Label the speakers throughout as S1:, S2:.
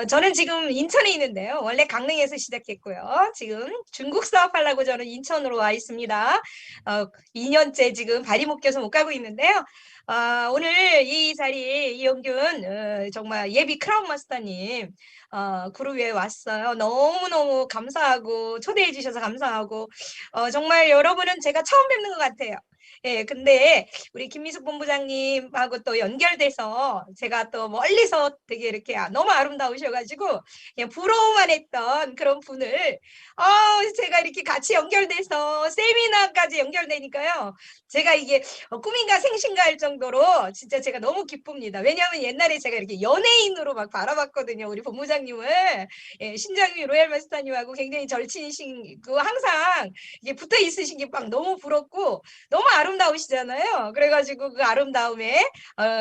S1: 저는 지금 인천에 있는데요. 원래 강릉에서 시작했고요. 지금 중국 사업하려고 저는 인천으로 와 있습니다. 2년째 지금 발이 묶여서 못 가고 있는데요. 오늘 이 자리에 이용균 정말 예비 크라운 마스터님 그룹에 왔어요. 너무너무 감사하고 초대해 주셔서 감사하고 정말 여러분은 제가 처음 뵙는 것 같아요. 예, 근데 우리 김미숙 본부장님하고 또 연결돼서 제가 또 멀리서 되게 이렇게 너무 아름다우셔가지고 그냥 부러워만 했던 그런 분을 제가 이렇게 같이 연결돼서 세미나까지 연결되니까요. 제가 이게 꿈인가 생신가 할 정도로 진짜 제가 너무 기쁩니다. 왜냐하면 옛날에 제가 이렇게 연예인으로 막 바라봤거든요. 우리 본부장님을. 예, 신장미 로얄 마스터님하고 굉장히 절친이시고 항상 이게 붙어 있으신 게 막 너무 부럽고 너무 아름다우시잖아요. 그래가지고 그 아름다움에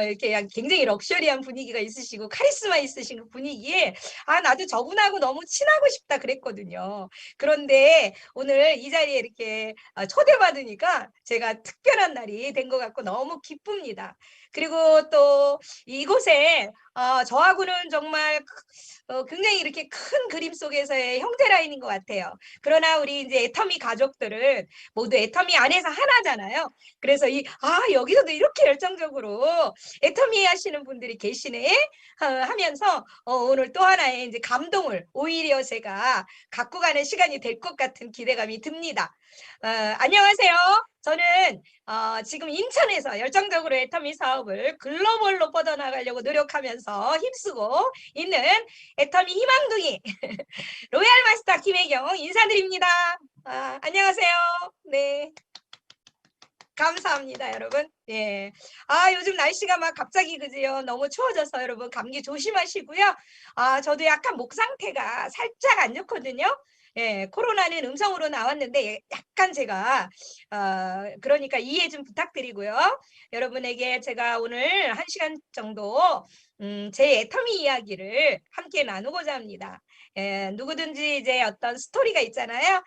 S1: 이렇게 굉장히 럭셔리한 분위기가 있으시고 카리스마 있으신 그 분위기에 나도 저분하고 너무 친하고 싶다 그랬거든요. 그런데 오늘 이 자리에 이렇게 초대받으니까 제가 특별한 날이 된 것 같고 너무 기쁩니다. 그리고 또 이곳에 저하고는 정말 굉장히 이렇게 큰 그림 속에서의 형제 라인인 것 같아요. 그러나 우리 이제 애터미 가족들은 모두 애터미 안에서 하나잖아요. 그래서 여기서도 이렇게 열정적으로 애터미 하시는 분들이 계시네 하면서 오늘 또 하나의 이제 감동을 오히려 제가 갖고 가는 시간이 될 것 같은 기대감이 듭니다. 안녕하세요. 저는 지금 인천에서 열정적으로 애터미 사업을 글로벌로 뻗어나가려고 노력하면서 힘쓰고 있는 애터미 희망둥이 로얄 마스터 김혜경 인사드립니다. 안녕하세요. 네. 감사합니다, 여러분. 예. 요즘 날씨가 막 갑자기 그지요. 너무 추워져서 여러분 감기 조심하시고요. 저도 약간 목 상태가 살짝 안 좋거든요. 예, 코로나는 음성으로 나왔는데 약간 제가 그러니까 이해 좀 부탁드리고요. 여러분에게 제가 오늘 1시간 정도 제 애터미 이야기를 함께 나누고자 합니다. 예, 누구든지 이제 어떤 스토리가 있잖아요.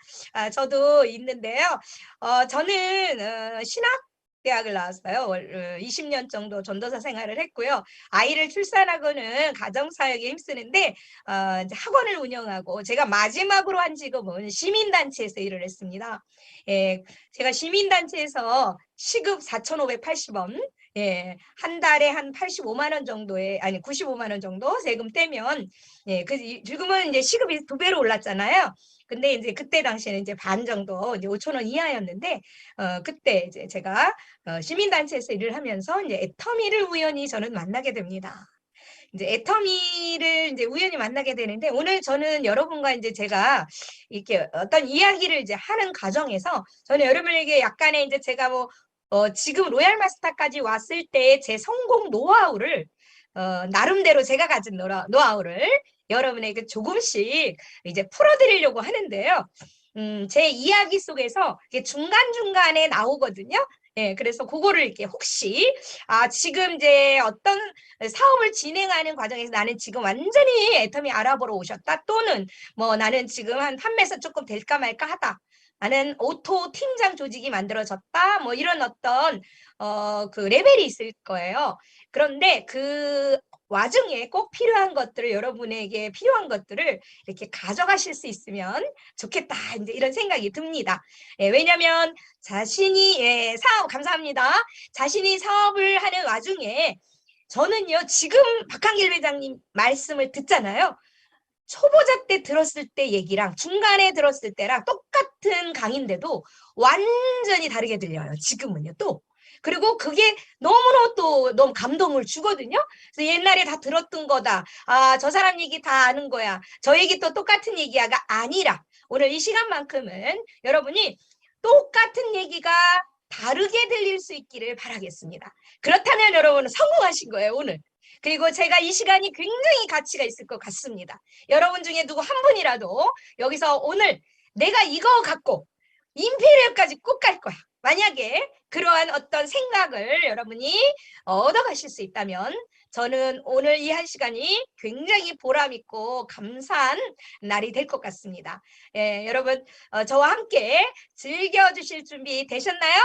S1: 저도 있는데요. 저는 신학대학을 나왔어요. 20년 정도 전도사 생활을 했고요. 아이를 출산하고는 가정사역에 힘쓰는데 이제 학원을 운영하고 제가 마지막으로 한 직업은 시민단체에서 일을 했습니다. 예, 제가 시민단체에서 시급 4,580원, 예, 한 달에 한 85만 원 정도의 아니 95만 원 정도 세금 떼면 예, 지금은 이제 시급이 2배로 올랐잖아요. 근데 이제 그때 당시에는 이제 반 정도 이제 5천 원 이하였는데 그때 이제 제가 시민단체에서 일을 하면서 이제 애터미를 우연히 저는 만나게 됩니다. 이제 애터미를 이제 우연히 만나게 되는데 오늘 저는 여러분과 이제 제가 이렇게 어떤 이야기를 이제 하는 과정에서 저는 여러분에게 약간의 이제 제가 뭐 지금 로얄 마스터까지 왔을 때 제 성공 노하우를 나름대로 제가 가진 노하우를 여러분에게 조금씩 이제 풀어드리려고 하는데요. 제 이야기 속에서 중간중간에 나오거든요. 예, 그래서 그거를 이렇게 혹시 지금 이제 어떤 사업을 진행하는 과정에서 나는 지금 완전히 애터미 알아보러 오셨다 또는 뭐 나는 지금 한 판매서 조금 될까 말까 하다 나는 오토 팀장 조직이 만들어졌다 뭐 이런 어떤 그 레벨이 있을 거예요. 그런데 그 와중에 꼭 필요한 것들을 여러분에게 필요한 것들을 이렇게 가져가실 수 있으면 좋겠다 이제 이런 생각이 듭니다. 예, 왜냐하면 자신이 사업 감사합니다. 자신이 사업을 하는 와중에 저는요 지금 박한길 회장님 말씀을 듣잖아요. 초보자 때 들었을 때 얘기랑 중간에 들었을 때랑 똑같은 강인데도 완전히 다르게 들려요. 지금은요 또. 그리고 그게 너무너무 또 너무 감동을 주거든요. 그래서 옛날에 다 들었던 거다. 저 사람 얘기 다 아는 거야. 저 얘기 또 똑같은 얘기야가 아니라 오늘 이 시간만큼은 여러분이 똑같은 얘기가 다르게 들릴 수 있기를 바라겠습니다. 그렇다면 여러분은 성공하신 거예요, 오늘. 그리고 제가 이 시간이 굉장히 가치가 있을 것 같습니다. 여러분 중에 누구 한 분이라도 여기서 오늘 내가 이거 갖고 임페리얼까지 꼭 갈 거야. 만약에 그러한 어떤 생각을 여러분이 얻어가실 수 있다면 저는 오늘 이 1시간이 굉장히 보람있고 감사한 날이 될 것 같습니다. 예, 여러분 저와 함께 즐겨주실 준비 되셨나요?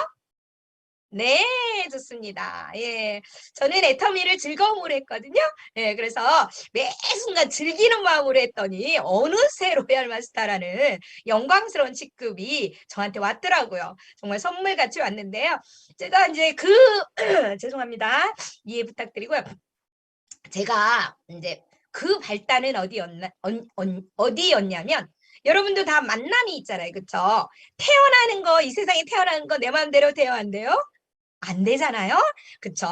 S1: 네, 좋습니다. 예. 저는 애터미를 즐거움으로 했거든요. 예, 그래서 매 순간 즐기는 마음으로 했더니 어느새 로얄 마스터라는 영광스러운 직급이 저한테 왔더라고요. 정말 선물같이 왔는데요. 제가 이제 죄송합니다. 이해 부탁드리고요. 제가 이제 그 발단은 어디였냐면 여러분도 다 만남이 있잖아요. 그쵸? 태어나는 거, 이 세상에 태어나는 거 내 마음대로 돼요? 안 돼요? 안 되잖아요. 그쵸?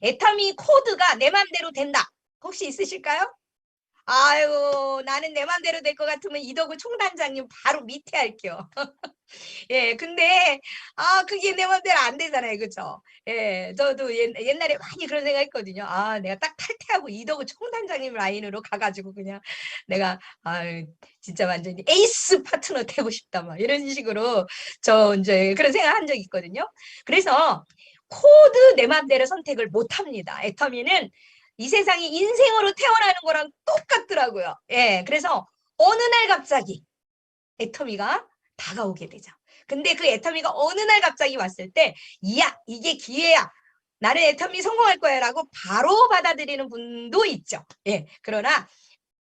S1: 애터미 코드가 내 맘대로 된다. 혹시 있으실까요? 아유, 나는 내 맘대로 될 것 같으면 이덕우 총단장님 바로 밑에 할게요. 예, 근데 그게 내 맘대로 안 되잖아요. 그쵸? 예, 저도 옛날에 많이 그런 생각 했거든요. 내가 딱 탈퇴하고 이덕우 총단장님 라인으로 가가지고 그냥 내가 진짜 완전히 에이스 파트너 되고 싶다 막 이런 식으로 저 이제 그런 생각 한 적이 있거든요. 그래서 코드 내 맘대로 선택을 못 합니다. 애터미는 이 세상이 인생으로 태어나는 거랑 똑같더라고요. 예, 그래서 어느 날 갑자기 애터미가 다가오게 되죠. 근데 그 애터미가 어느 날 갑자기 왔을 때, 이야, 이게 기회야. 나는 애터미 성공할 거야 라고 바로 받아들이는 분도 있죠. 예, 그러나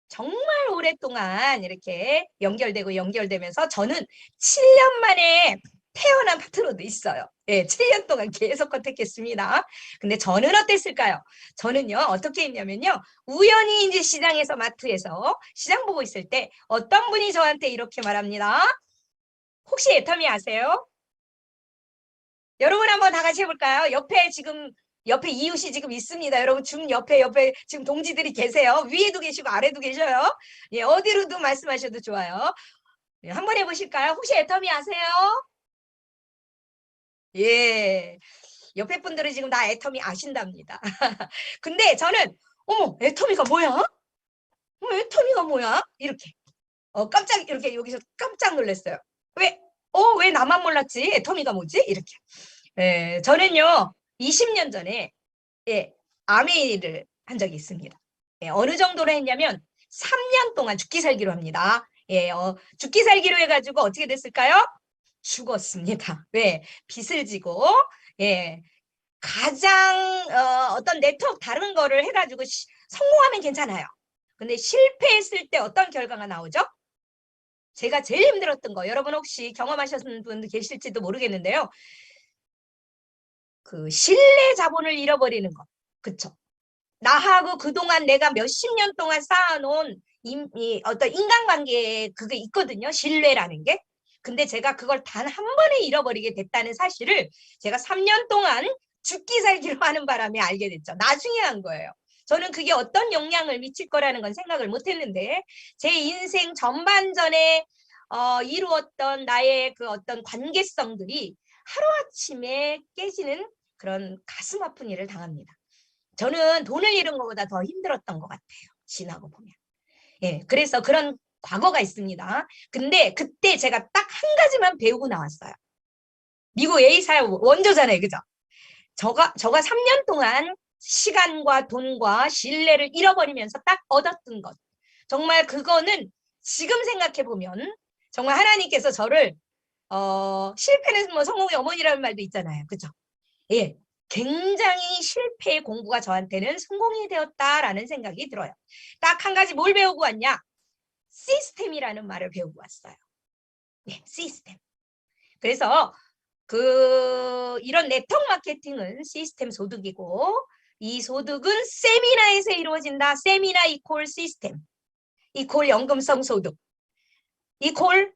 S1: 정말 오랫동안 이렇게 연결되면서 저는 7년 만에 태어난 파트너도 있어요. 예, 7년 동안 계속 컨택했습니다. 근데 저는 어땠을까요? 저는요, 어떻게 했냐면요, 우연히 이제 시장에서 마트에서 시장 보고 있을 때 어떤 분이 저한테 이렇게 말합니다. 혹시 애터미 아세요? 여러분 한번 다 같이 해볼까요? 옆에 이웃이 지금 있습니다. 여러분 옆에 지금 동지들이 계세요. 위에도 계시고 아래도 계셔요. 예, 어디로도 말씀하셔도 좋아요. 예, 한번 해보실까요? 혹시 애터미 아세요? 예, 옆에 분들은 지금 나 애터미 아신답니다. 근데 저는 어머 애터미가 뭐야? 애터미가 뭐야? 이렇게 깜짝 이렇게 여기서 깜짝 놀랐어요. 왜? 왜 나만 몰랐지? 애터미가 뭐지? 이렇게. 예, 저는요 20년 전에 예, 아메이를 한 적이 있습니다. 예, 어느 정도로 했냐면 3년 동안 죽기 살기로 합니다. 예, 죽기 살기로 해가지고 어떻게 됐을까요? 죽었습니다. 왜? 빚을 지고 예, 가장 어떤 네트워크 다른 거를 해가지고 성공하면 괜찮아요. 근데 실패했을 때 어떤 결과가 나오죠? 제가 제일 힘들었던 거 여러분 혹시 경험하셨는 분들 계실지도 모르겠는데요. 그 신뢰 자본을 잃어버리는 거. 그쵸? 나하고 그동안 내가 몇십 년 동안 쌓아놓은 어떤 인간관계에 그게 있거든요. 신뢰라는 게. 근데 제가 그걸 단 한 번에 잃어버리게 됐다는 사실을 제가 3년 동안 죽기 살기로 하는 바람에 알게 됐죠. 나중에 한 거예요. 저는 그게 어떤 영향을 미칠 거라는 건 생각을 못 했는데 제 인생 전반전에 이루었던 나의 그 어떤 관계성들이 하루아침에 깨지는 그런 가슴 아픈 일을 당합니다. 저는 돈을 잃은 것보다 더 힘들었던 것 같아요. 지나고 보면. 예, 그래서 그런 과거가 있습니다. 근데 그때 제가 딱 한 가지만 배우고 나왔어요. 미국 A사 원조잖아요. 그죠? 저가 3년 동안 시간과 돈과 신뢰를 잃어버리면서 딱 얻었던 것. 정말 그거는 지금 생각해보면 정말 하나님께서 저를 실패는 뭐 성공의 어머니라는 말도 있잖아요. 그죠? 예, 굉장히 실패의 공부가 저한테는 성공이 되었다라는 생각이 들어요. 딱 한 가지 뭘 배우고 왔냐? 시스템이라는 말을 배우고 왔어요. 네, 시스템. 그래서 이런 네트워크 마케팅은 시스템 소득이고 이 소득은 세미나에서 이루어진다. 세미나 이퀄 시스템 이퀄 연금성 소득 이퀄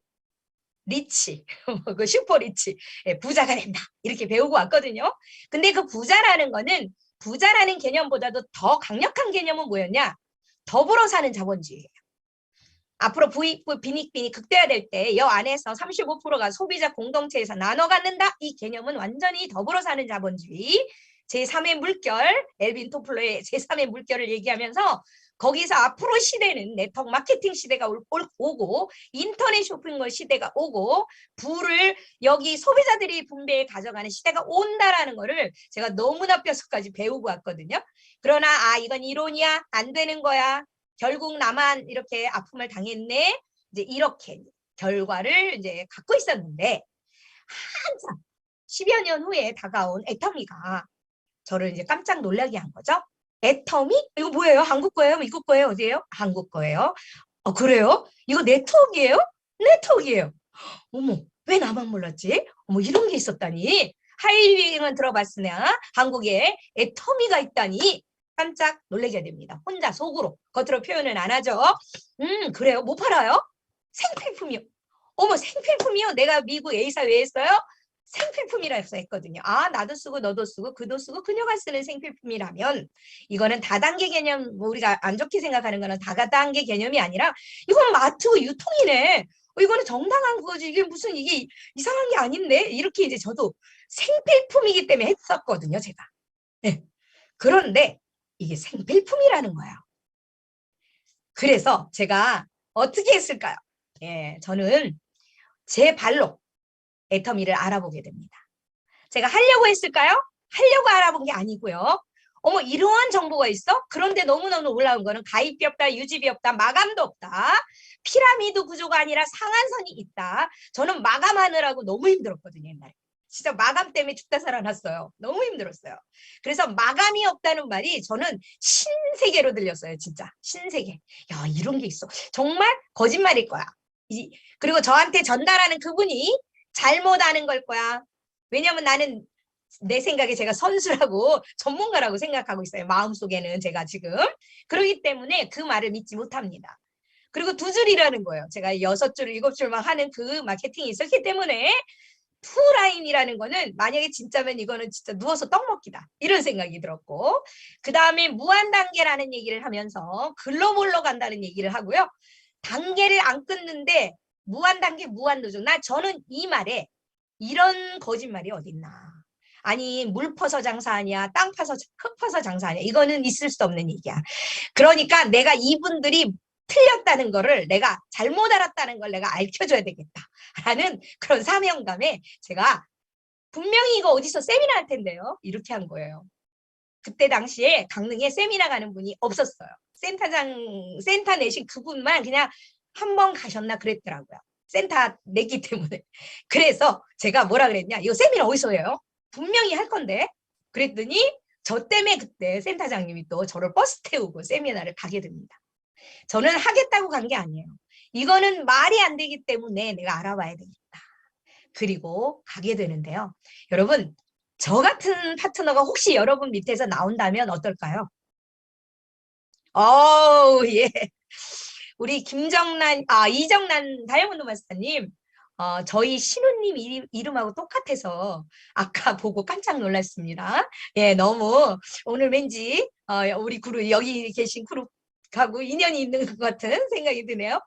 S1: 리치, 그 슈퍼 리치, 부자가 된다. 이렇게 배우고 왔거든요. 근데 그 부자라는 개념보다도 더 강력한 개념은 뭐였냐? 더불어 사는 자본주의예요. 앞으로 부익부 빈익빈이 극대화될 때 여 안에서 35%가 소비자 공동체에서 나눠 갖는다. 이 개념은 완전히 더불어 사는 자본주의. 제3의 물결, 엘빈 토플러의 제3의 물결을 얘기하면서 거기서 앞으로 시대는 네트워크 마케팅 시대가 오고 인터넷 쇼핑몰 시대가 오고 부를 여기 소비자들이 분배해 가져가는 시대가 온다라는 거를 제가 너무나 뼛속까지 배우고 왔거든요. 그러나 이건 이론이야. 안 되는 거야. 결국 나만 이렇게 아픔을 당했네. 이제 이렇게 결과를 이제 갖고 있었는데 한참 10여 년 후에 다가온 애터미가 저를 이제 깜짝 놀라게 한 거죠. 애터미? 이거 뭐예요? 한국 거예요? 미국 거예요? 어디예요? 한국 거예요. 그래요? 이거 네트워크예요? 네트워크예요. 어머, 왜 나만 몰랐지? 어머, 이런 게 있었다니. 하이윙은 들어봤으나 한국에 애터미가 있다니 깜짝 놀라게 됩니다. 혼자 속으로. 겉으로 표현은 안 하죠. 그래요? 못 팔아요? 생필품이요. 어머, 생필품이요? 내가 미국 A사 왜 했어요? 생필품이라서 했거든요. 아, 나도 쓰고 너도 쓰고 그도 쓰고 그녀가 쓰는 생필품이라면 이거는 다단계 개념, 뭐 우리가 안 좋게 생각하는 거는 다단계 개념이 아니라 이건 마트 유통이네. 이거는 정당한 거지. 이게 무슨 이게 이상한 게 아닌데? 이렇게 이제 저도 생필품이기 때문에 했었거든요, 제가. 네. 그런데 이게 생필품이라는 거예요. 그래서 제가 어떻게 했을까요? 예, 저는 제 발로 애터미를 알아보게 됩니다. 제가 하려고 했을까요? 하려고 알아본 게 아니고요. 어머, 이러한 정보가 있어? 그런데 너무너무 올라온 거는 가입비 없다, 유지비 없다, 마감도 없다. 피라미드 구조가 아니라 상한선이 있다. 저는 마감하느라고 너무 힘들었거든요, 옛날에. 진짜 마감 때문에 죽다 살아났어요. 너무 힘들었어요. 그래서 마감이 없다는 말이 저는 신세계로 들렸어요, 진짜. 신세계. 야, 이런 게 있어. 정말 거짓말일 거야. 그리고 저한테 전달하는 그분이 잘못 아는 걸 거야. 왜냐면 나는 내 생각에 제가 선수라고 전문가라고 생각하고 있어요. 마음속에는 제가 지금. 그렇기 때문에 그 말을 믿지 못합니다. 그리고 두 줄이라는 거예요. 제가 6줄, 7줄만 하는 그 마케팅이 있었기 때문에 투라인이라는 거는 만약에 진짜면 이거는 진짜 누워서 떡 먹기다. 이런 생각이 들었고 그 다음에 무한단계라는 얘기를 하면서 글로벌로 간다는 얘기를 하고요. 단계를 안 끊는데 무한단계, 무한도전. 저는 이 말에 이런 거짓말이 어딨나. 아니 물 퍼서 장사하냐 땅 파서 흙 퍼서 장사하냐 이거는 있을 수 없는 얘기야. 그러니까 내가 이분들이 틀렸다는 거를 내가 잘못 알았다는 걸 내가 알려줘야 되겠다라는 그런 사명감에 제가 분명히 이거 어디서 세미나 할 텐데요. 이렇게 한 거예요. 그때 당시에 강릉에 세미나 가는 분이 없었어요. 센터 내신 그분만 그냥 한 번 가셨나 그랬더라고요. 센터 냈기 때문에. 그래서 제가 뭐라 그랬냐. 이거 세미나 어디서 해요? 분명히 할 건데. 그랬더니 저 때문에 그때 센터장님이 또 저를 버스 태우고 세미나를 가게 됩니다. 저는 하겠다고 간 게 아니에요. 이거는 말이 안 되기 때문에 내가 알아봐야 되겠다. 그리고 가게 되는데요. 여러분, 저 같은 파트너가 혹시 여러분 밑에서 나온다면 어떨까요? 예. 우리 이정란 다이아몬드 마스터님, 저희 신우님 이름하고 똑같아서 아까 보고 깜짝 놀랐습니다. 예, 너무 오늘 왠지 우리 그룹 여기 계신 그룹하고 인연이 있는 것 같은 생각이 드네요.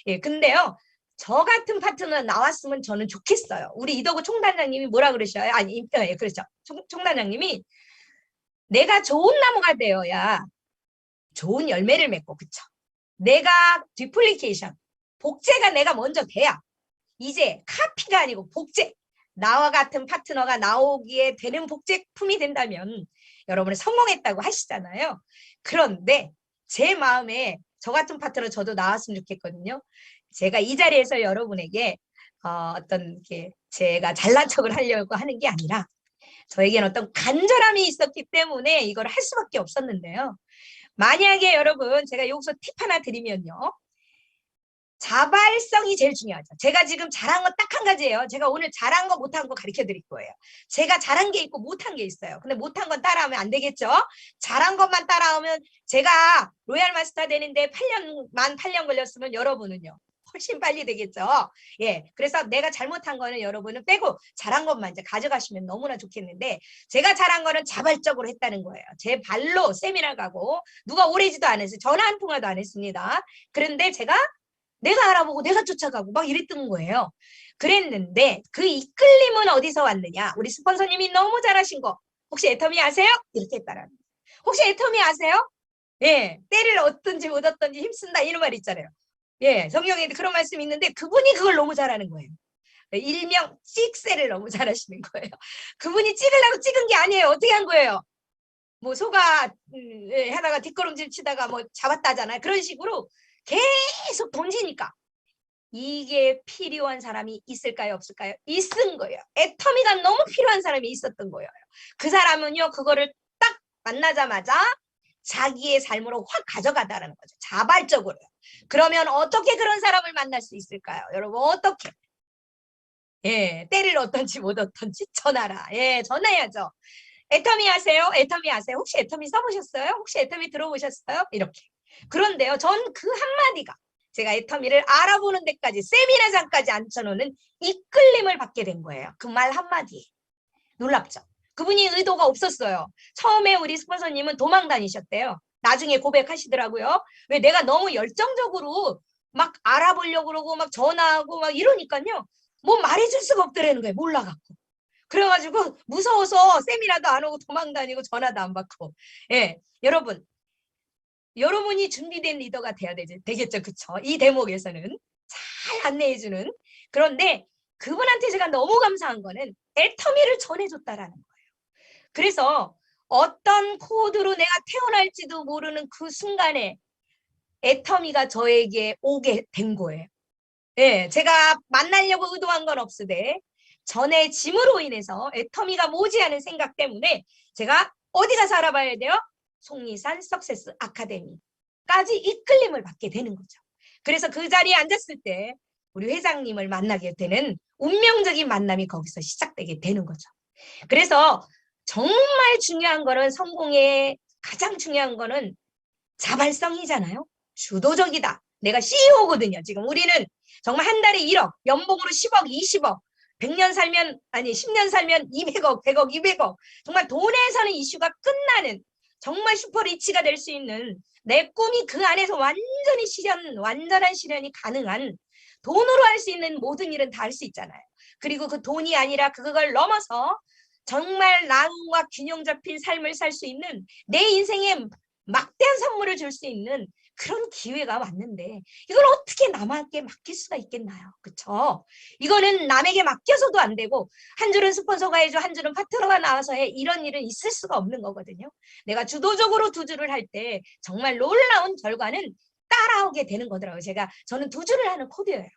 S1: 예, 근데요. 저 같은 파트너 나왔으면 저는 좋겠어요. 우리 이덕우 총단장님이 뭐라 그러셔요? 아니, 예, 그렇죠. 총단장님이 내가 좋은 나무가 되어야 좋은 열매를 맺고, 그쵸? 내가 디플리케이션, 복제가 내가 먼저 돼야 이제 카피가 아니고 복제, 나와 같은 파트너가 나오기에 되는 복제품이 된다면 여러분은 성공했다고 하시잖아요. 그런데 제 마음에 저 같은 파트너 저도 나왔으면 좋겠거든요. 제가 이 자리에서 여러분에게 어떤 게 제가 잘난 척을 하려고 하는 게 아니라 저에게는 어떤 간절함이 있었기 때문에 이걸 할 수밖에 없었는데요. 만약에 여러분 제가 여기서 팁 하나 드리면요. 자발성이 제일 중요하죠. 제가 지금 잘한 거 딱 한 가지예요. 제가 오늘 잘한 거 못한 거 가르쳐 드릴 거예요. 제가 잘한 게 있고 못한 게 있어요. 근데 못한 건 따라하면 안 되겠죠. 잘한 것만 따라하면 제가 로얄 마스터 되는데 8년 걸렸으면 여러분은요. 훨씬 빨리 되겠죠. 예. 그래서 내가 잘못한 거는 여러분은 빼고 잘한 것만 이제 가져가시면 너무나 좋겠는데 제가 잘한 거는 자발적으로 했다는 거예요. 제 발로 세미나 가고 누가 오래지도 않았어요. 전화 한 통화도 안 했습니다. 그런데 제가 내가 알아보고 내가 쫓아가고 막 이랬던 거예요. 그랬는데 그 이끌림은 어디서 왔느냐. 우리 스폰서님이 너무 잘하신 거. 혹시 애터미 아세요? 이렇게 했다라는. 혹시 애터미 아세요? 예, 때를 얻든지 못 얻든지 힘쓴다 이런 말 있잖아요. 예, 성경에도 그런 말씀이 있는데 그분이 그걸 너무 잘하는 거예요. 일명 찍새를 너무 잘하시는 거예요. 그분이 찍으려고 찍은 게 아니에요. 어떻게 한 거예요? 뭐 소가 하다가 뒷걸음질 치다가 뭐 잡았다잖아요. 그런 식으로 계속 던지니까 이게 필요한 사람이 있을까요? 없을까요? 있은 거예요. 애터미가 너무 필요한 사람이 있었던 거예요. 그 사람은요, 그거를 딱 만나자마자 자기의 삶으로 확 가져가다라는 거죠. 자발적으로. 그러면 어떻게 그런 사람을 만날 수 있을까요? 여러분, 어떻게? 예, 때를 얻던지 못 얻던지 전하라. 예, 전해야죠. 애터미 아세요? 애터미 아세요? 혹시 애터미 써보셨어요? 혹시 애터미 들어보셨어요? 이렇게. 그런데요, 전 그 한마디가 제가 애터미를 알아보는 데까지 세미나장까지 앉혀놓는 이끌림을 받게 된 거예요. 그 말 한마디에. 놀랍죠? 그분이 의도가 없었어요. 처음에 우리 스폰서님은 도망 다니셨대요. 나중에 고백하시더라고요. 왜 내가 너무 열정적으로 막 알아보려고 그러고 막 전화하고 막 이러니까요. 뭐 말해줄 수가 없더라는 거예요. 몰라갖고. 그래가지고 무서워서 세미나도 안 오고 도망 다니고 전화도 안 받고. 예, 여러분이 준비된 리더가 돼야 되겠죠. 그쵸? 이 대목에서는 잘 안내해주는. 그런데 그분한테 제가 너무 감사한 거는 애터미를 전해줬다라는 거예요. 그래서 어떤 코드로 내가 태어날지도 모르는 그 순간에 애터미가 저에게 오게 된 거예요. 예, 제가 만나려고 의도한 건 없으되 전해짐으로 인해서 애터미가 모지않은 생각 때문에 제가 어디 가서 알아봐야 돼요? 속리산 석세스 아카데미까지 이끌림을 받게 되는 거죠. 그래서 그 자리에 앉았을 때 우리 회장님을 만나게 되는 운명적인 만남이 거기서 시작되게 되는 거죠. 그래서 정말 중요한 거는 성공의 가장 중요한 거는 자발성이잖아요. 주도적이다. 내가 CEO거든요. 지금 우리는 정말 한 달에 1억, 연봉으로 10억, 20억, 100년 살면, 아니 10년 살면 200억, 100억, 200억. 정말 돈에서는 이슈가 끝나는 정말 슈퍼리치가 될 수 있는 내 꿈이 그 안에서 완전한 실현이 가능한 돈으로 할 수 있는 모든 일은 다 할 수 있잖아요. 그리고 그 돈이 아니라 그걸 넘어서 정말 나음과 균형 잡힌 삶을 살 수 있는 내 인생에 막대한 선물을 줄 수 있는 그런 기회가 왔는데 이걸 어떻게 남에게 맡길 수가 있겠나요? 그렇죠? 이거는 남에게 맡겨서도 안 되고 한 줄은 스폰서가 해줘, 한 줄은 파트너가 나와서 해 이런 일은 있을 수가 없는 거거든요. 내가 주도적으로 두 줄을 할 때 정말 놀라운 결과는 따라오게 되는 거더라고요. 저는 두 줄을 하는 코드예요.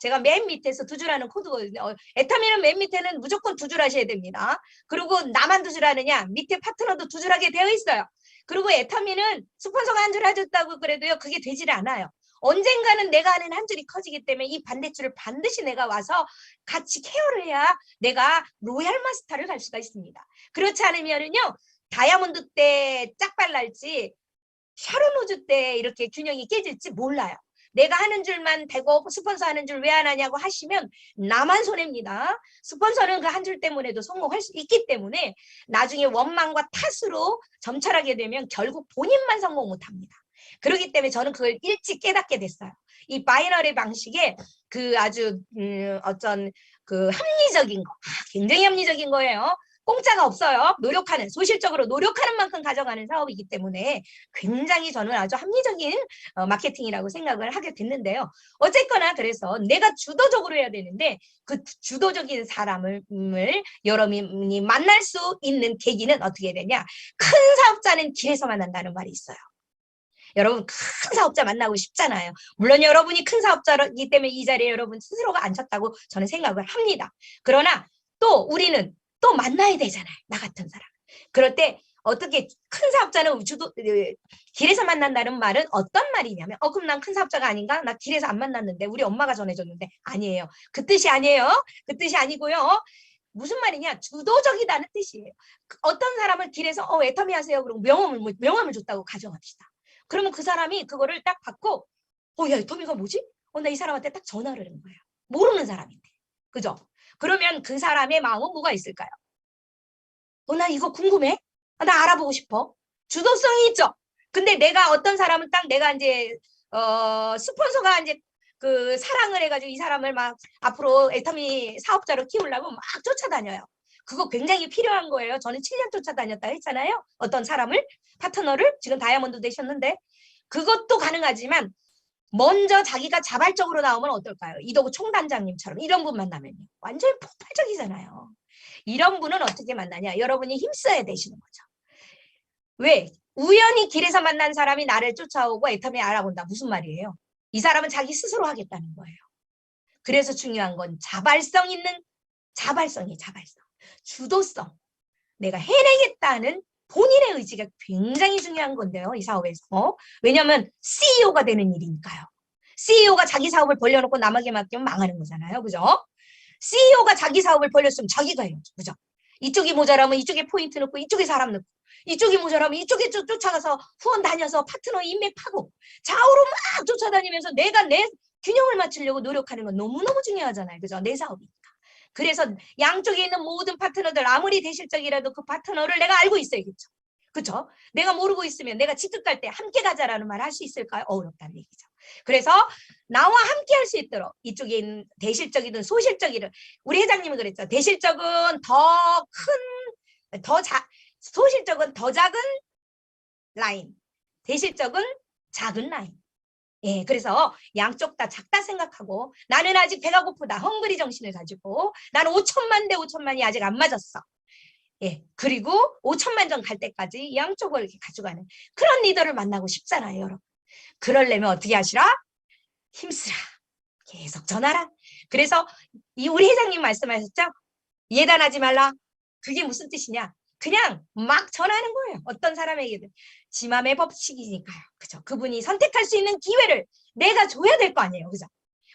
S1: 제가 맨 밑에서 두 줄 하는 코드거든요. 애터미는 맨 밑에는 무조건 두 줄 하셔야 됩니다. 그리고 나만 두 줄 하느냐? 밑에 파트너도 두 줄 하게 되어 있어요. 그리고 애터미는 스폰서가 한 줄 해줬다고 그래도요. 그게 되질 않아요. 언젠가는 내가 하는 한 줄이 커지기 때문에 이 반대줄을 반드시 내가 와서 같이 케어를 해야 내가 로얄 마스터를 갈 수가 있습니다. 그렇지 않으면은요. 다이아몬드 때 짝발랄지 샤론우즈 때 이렇게 균형이 깨질지 몰라요. 내가 하는 줄만 되고 스폰서 하는 줄 왜 안 하냐고 하시면 나만 손해입니다. 스폰서는 그 한 줄 때문에도 성공할 수 있기 때문에 나중에 원망과 탓으로 점철하게 되면 결국 본인만 성공 못합니다. 그렇기 때문에 저는 그걸 일찍 깨닫게 됐어요. 이 바이너리 방식의 그 아주 어떤 그 합리적인 거, 굉장히 합리적인 거예요. 공짜가 없어요. 소실적으로 노력하는 만큼 가져가는 사업이기 때문에 굉장히 저는 아주 합리적인 마케팅이라고 생각을 하게 됐는데요. 어쨌거나 그래서 내가 주도적으로 해야 되는데 그 주도적인 사람을 여러분이 만날 수 있는 계기는 어떻게 되냐. 큰 사업자는 길에서 만난다는 말이 있어요. 여러분 큰 사업자 만나고 싶잖아요. 물론 여러분이 큰 사업자이기 때문에 이 자리에 여러분 스스로가 앉혔다고 저는 생각을 합니다. 그러나 또 우리는 또 만나야 되잖아요. 나 같은 사람. 그럴 때 어떻게 큰 사업자는 길에서 만난다는 말은 어떤 말이냐면 그럼 난 큰 사업자가 아닌가? 나 길에서 안 만났는데 우리 엄마가 전해줬는데 아니에요. 그 뜻이 아니에요. 그 뜻이 아니고요. 무슨 말이냐? 주도적이다는 뜻이에요. 어떤 사람을 길에서 애터미 하세요. 그러고 명함을 줬다고 가정합시다. 그러면 그 사람이 그거를 딱 받고 야, 애터미가 뭐지? 나 이 사람한테 딱 전화를 한 거야. 모르는 사람인데. 그죠? 그러면 그 사람의 마음은 뭐가 있을까요? 나 이거 궁금해? 나 알아보고 싶어. 주도성이 있죠. 근데 내가 어떤 사람은 딱 내가 이제 스폰서가 이제 그 사랑을 해가지고 이 사람을 막 앞으로 애터미 사업자로 키우려고 막 쫓아다녀요. 그거 굉장히 필요한 거예요. 저는 7년 쫓아다녔다 했잖아요. 어떤 사람을 파트너를 지금 다이아몬드 되셨는데 그것도 가능하지만 먼저 자기가 자발적으로 나오면 어떨까요? 이도구 총단장님처럼 이런 분 만나면요. 완전히 폭발적이잖아요. 이런 분은 어떻게 만나냐? 여러분이 힘써야 되시는 거죠. 왜? 우연히 길에서 만난 사람이 나를 쫓아오고 애터미 알아본다. 무슨 말이에요? 이 사람은 자기 스스로 하겠다는 거예요. 그래서 중요한 건 자발성 있는 자발성이 자발성. 주도성. 내가 해내겠다는 본인의 의지가 굉장히 중요한 건데요. 이 사업에서. 왜냐하면 CEO가 되는 일이니까요. CEO가 자기 사업을 벌려놓고 남에게 맡기면 망하는 거잖아요. 그죠? CEO가 자기 사업을 벌렸으면 자기가 해야죠. 그죠? 이쪽이 모자라면 이쪽에 포인트 넣고 이쪽에 사람 넣고 이쪽이 모자라면 이쪽에 쫓아가서 후원 다녀서 파트너 인맥 파고 좌우로 막 쫓아다니면서 내가 내 균형을 맞추려고 노력하는 건 너무너무 중요하잖아요. 그죠? 내 사업이니까. 그래서 양쪽에 있는 모든 파트너들 아무리 대실적이라도 그 파트너를 내가 알고 있어야겠죠. 그렇죠? 내가 모르고 있으면 내가 직급 갈 때 함께 가자라는 말 할 수 있을까요? 어렵다는 얘기죠. 그래서 나와 함께 할 수 있도록 이쪽에 있는 대실적이든 소실적이든 우리 회장님이 그랬죠. 대실적은 더 큰, 소실적은 더 작은 라인, 대실적은 작은 라인. 예, 그래서 양쪽 다 작다 생각하고 나는 아직 배가 고프다. 헝그리 정신을 가지고 나는 5천만 대 5천만이 아직 안 맞았어. 예, 그리고 5천만 점 갈 때까지 양쪽을 이렇게 가져가는 그런 리더를 만나고 싶잖아요, 여러분. 그러려면 어떻게 하시라? 힘쓰라. 계속 전하라. 그래서 이 우리 회장님 말씀하셨죠? 예단하지 말라. 그게 무슨 뜻이냐? 그냥 막 전하는 거예요. 어떤 사람에게든. 지맘의 법칙이니까요. 그죠? 그분이 선택할 수 있는 기회를 내가 줘야 될 거 아니에요. 그죠?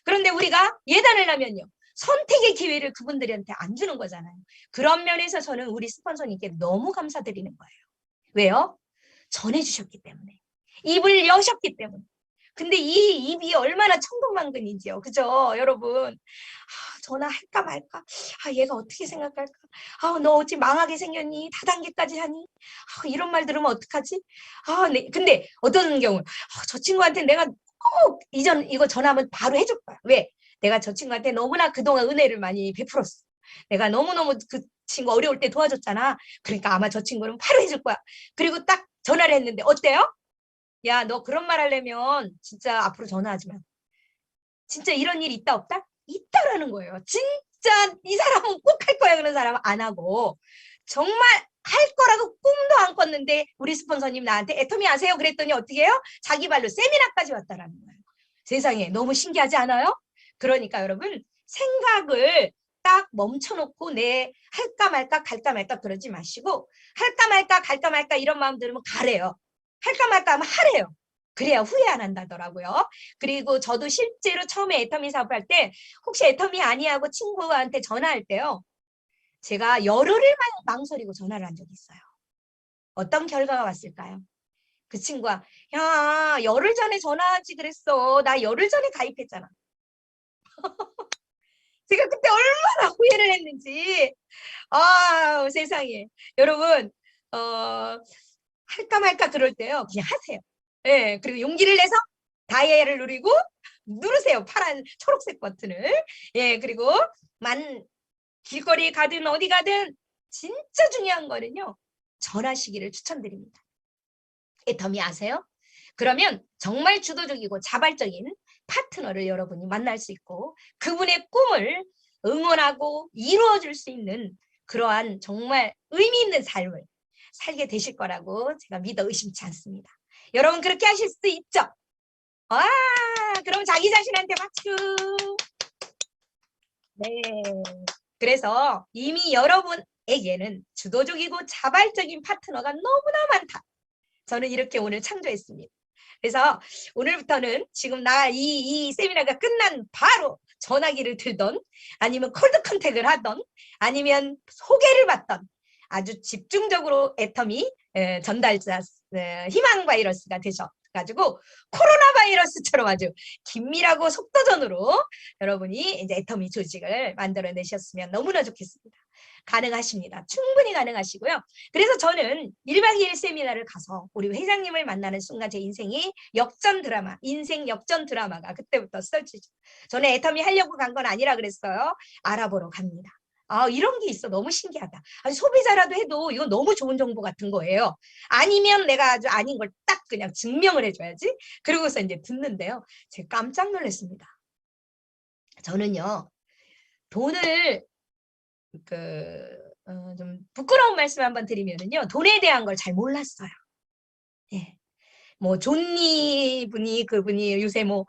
S1: 그런데 우리가 예단을 하면요. 선택의 기회를 그분들한테 안 주는 거잖아요. 그런 면에서 저는 우리 스폰서님께 너무 감사드리는 거예요. 왜요? 전해주셨기 때문에. 입을 여셨기 때문에. 근데 이 입이 얼마나 천근만근인지요. 그죠? 여러분. 아, 전화할까 말까? 아, 얘가 어떻게 생각할까? 아, 너 어찌 망하게 생겼니? 다단계까지 하니? 아, 이런 말 들으면 어떡하지? 아, 네. 근데 어떤 경우, 저 친구한테 내가 꼭 이거 전화하면 바로 해줄 거야. 왜? 내가 저 친구한테 너무나 그동안 은혜를 많이 베풀었어. 내가 너무너무 그 친구 어려울 때 도와줬잖아. 그러니까 아마 저 친구는 바로 해줄 거야. 그리고 딱 전화를 했는데 어때요? 야, 너 그런 말 하려면 진짜 앞으로 전화하지 마. 진짜 이런 일 있다 없다? 있다라는 거예요. 진짜 이 사람은 꼭 할 거야. 그런 사람은 안 하고 정말 할 거라고 꿈도 안 꿨는데 우리 스폰서님 나한테 애터미 아세요? 그랬더니 어떻게 해요? 자기 발로 세미나까지 왔다라는 거예요. 세상에 너무 신기하지 않아요? 그러니까 여러분 생각을 딱 멈춰놓고 내 할까 말까 갈까 말까 그러지 마시고 할까 말까 갈까 말까 이런 마음 들으면 가래요. 할까 말까 하면 하래요. 그래야 후회 안 한다더라고요. 그리고 저도 실제로 처음에 애터미 사업할 때 혹시 애터미 아니하고 친구한테 전화할 때요. 제가 열흘을 망설이고 전화를 한 적이 있어요. 어떤 결과가 왔을까요? 그 친구가 야 열흘 전에 전화하지 그랬어. 나 열흘 전에 가입했잖아. 제가 그때 얼마나 후회를 했는지. 아 세상에. 여러분 할까 말까 그럴 때요. 그냥 하세요. 예, 그리고 용기를 내서 다이얼을 누르고 누르세요. 파란 초록색 버튼을. 예, 그리고 길거리 가든 어디 가든 진짜 중요한 거는요. 전하시기를 추천드립니다. 애터미 아세요? 그러면 정말 주도적이고 자발적인 파트너를 여러분이 만날 수 있고 그분의 꿈을 응원하고 이루어줄 수 있는 그러한 정말 의미 있는 삶을 살게 되실 거라고 제가 믿어 의심치 않습니다. 여러분 그렇게 하실 수 있죠? 아, 그럼 자기 자신한테 박수. 네. 그래서 이미 여러분에게는 주도적이고 자발적인 파트너가 너무나 많다. 저는 이렇게 오늘 창조했습니다. 그래서 오늘부터는 지금 이 세미나가 끝난 바로 전화기를 들던 아니면 콜드 컨택을 하던 아니면 소개를 받던 아주 집중적으로 애터미 전달자 희망 바이러스가 되셔가지고 코로나 바이러스처럼 아주 긴밀하고 속도전으로 여러분이 이제 애터미 조직을 만들어내셨으면 너무나 좋겠습니다. 가능하십니다. 충분히 가능하시고요. 그래서 저는 1박 2일 세미나를 가서 우리 회장님을 만나는 순간 제 인생이 역전 드라마, 인생 역전 드라마가 그때부터 펼치죠. 저는 애터미 하려고 간 건 아니라 그랬어요. 알아보러 갑니다. 아, 이런 게 있어. 너무 신기하다. 아니, 소비자라도 해도 이건 너무 좋은 정보 같은 거예요. 아니면 내가 아주 아닌 걸 딱 그냥 증명을 해줘야지. 그러고서 이제 듣는데요. 제가 깜짝 놀랐습니다. 저는요, 돈을 좀 부끄러운 말씀 한번 드리면은요, 돈에 대한 걸 잘 몰랐어요. 예. 뭐, 존니 분이, 그분이 요새 뭐,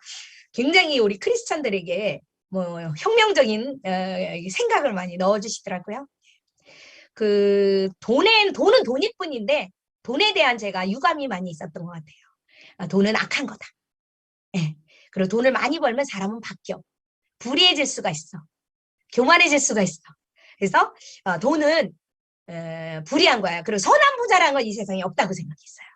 S1: 굉장히 우리 크리스찬들에게 뭐 혁명적인 생각을 많이 넣어주시더라고요. 돈은 돈일 뿐인데 돈에 대한 제가 유감이 많이 있었던 것 같아요. 돈은 악한 거다. 예. 그리고 돈을 많이 벌면 사람은 바뀌어. 불의해질 수가 있어. 교만해질 수가 있어. 그래서 돈은 불의한 거야. 그리고 선한 부자라는 건 이 세상에 없다고 생각했어요.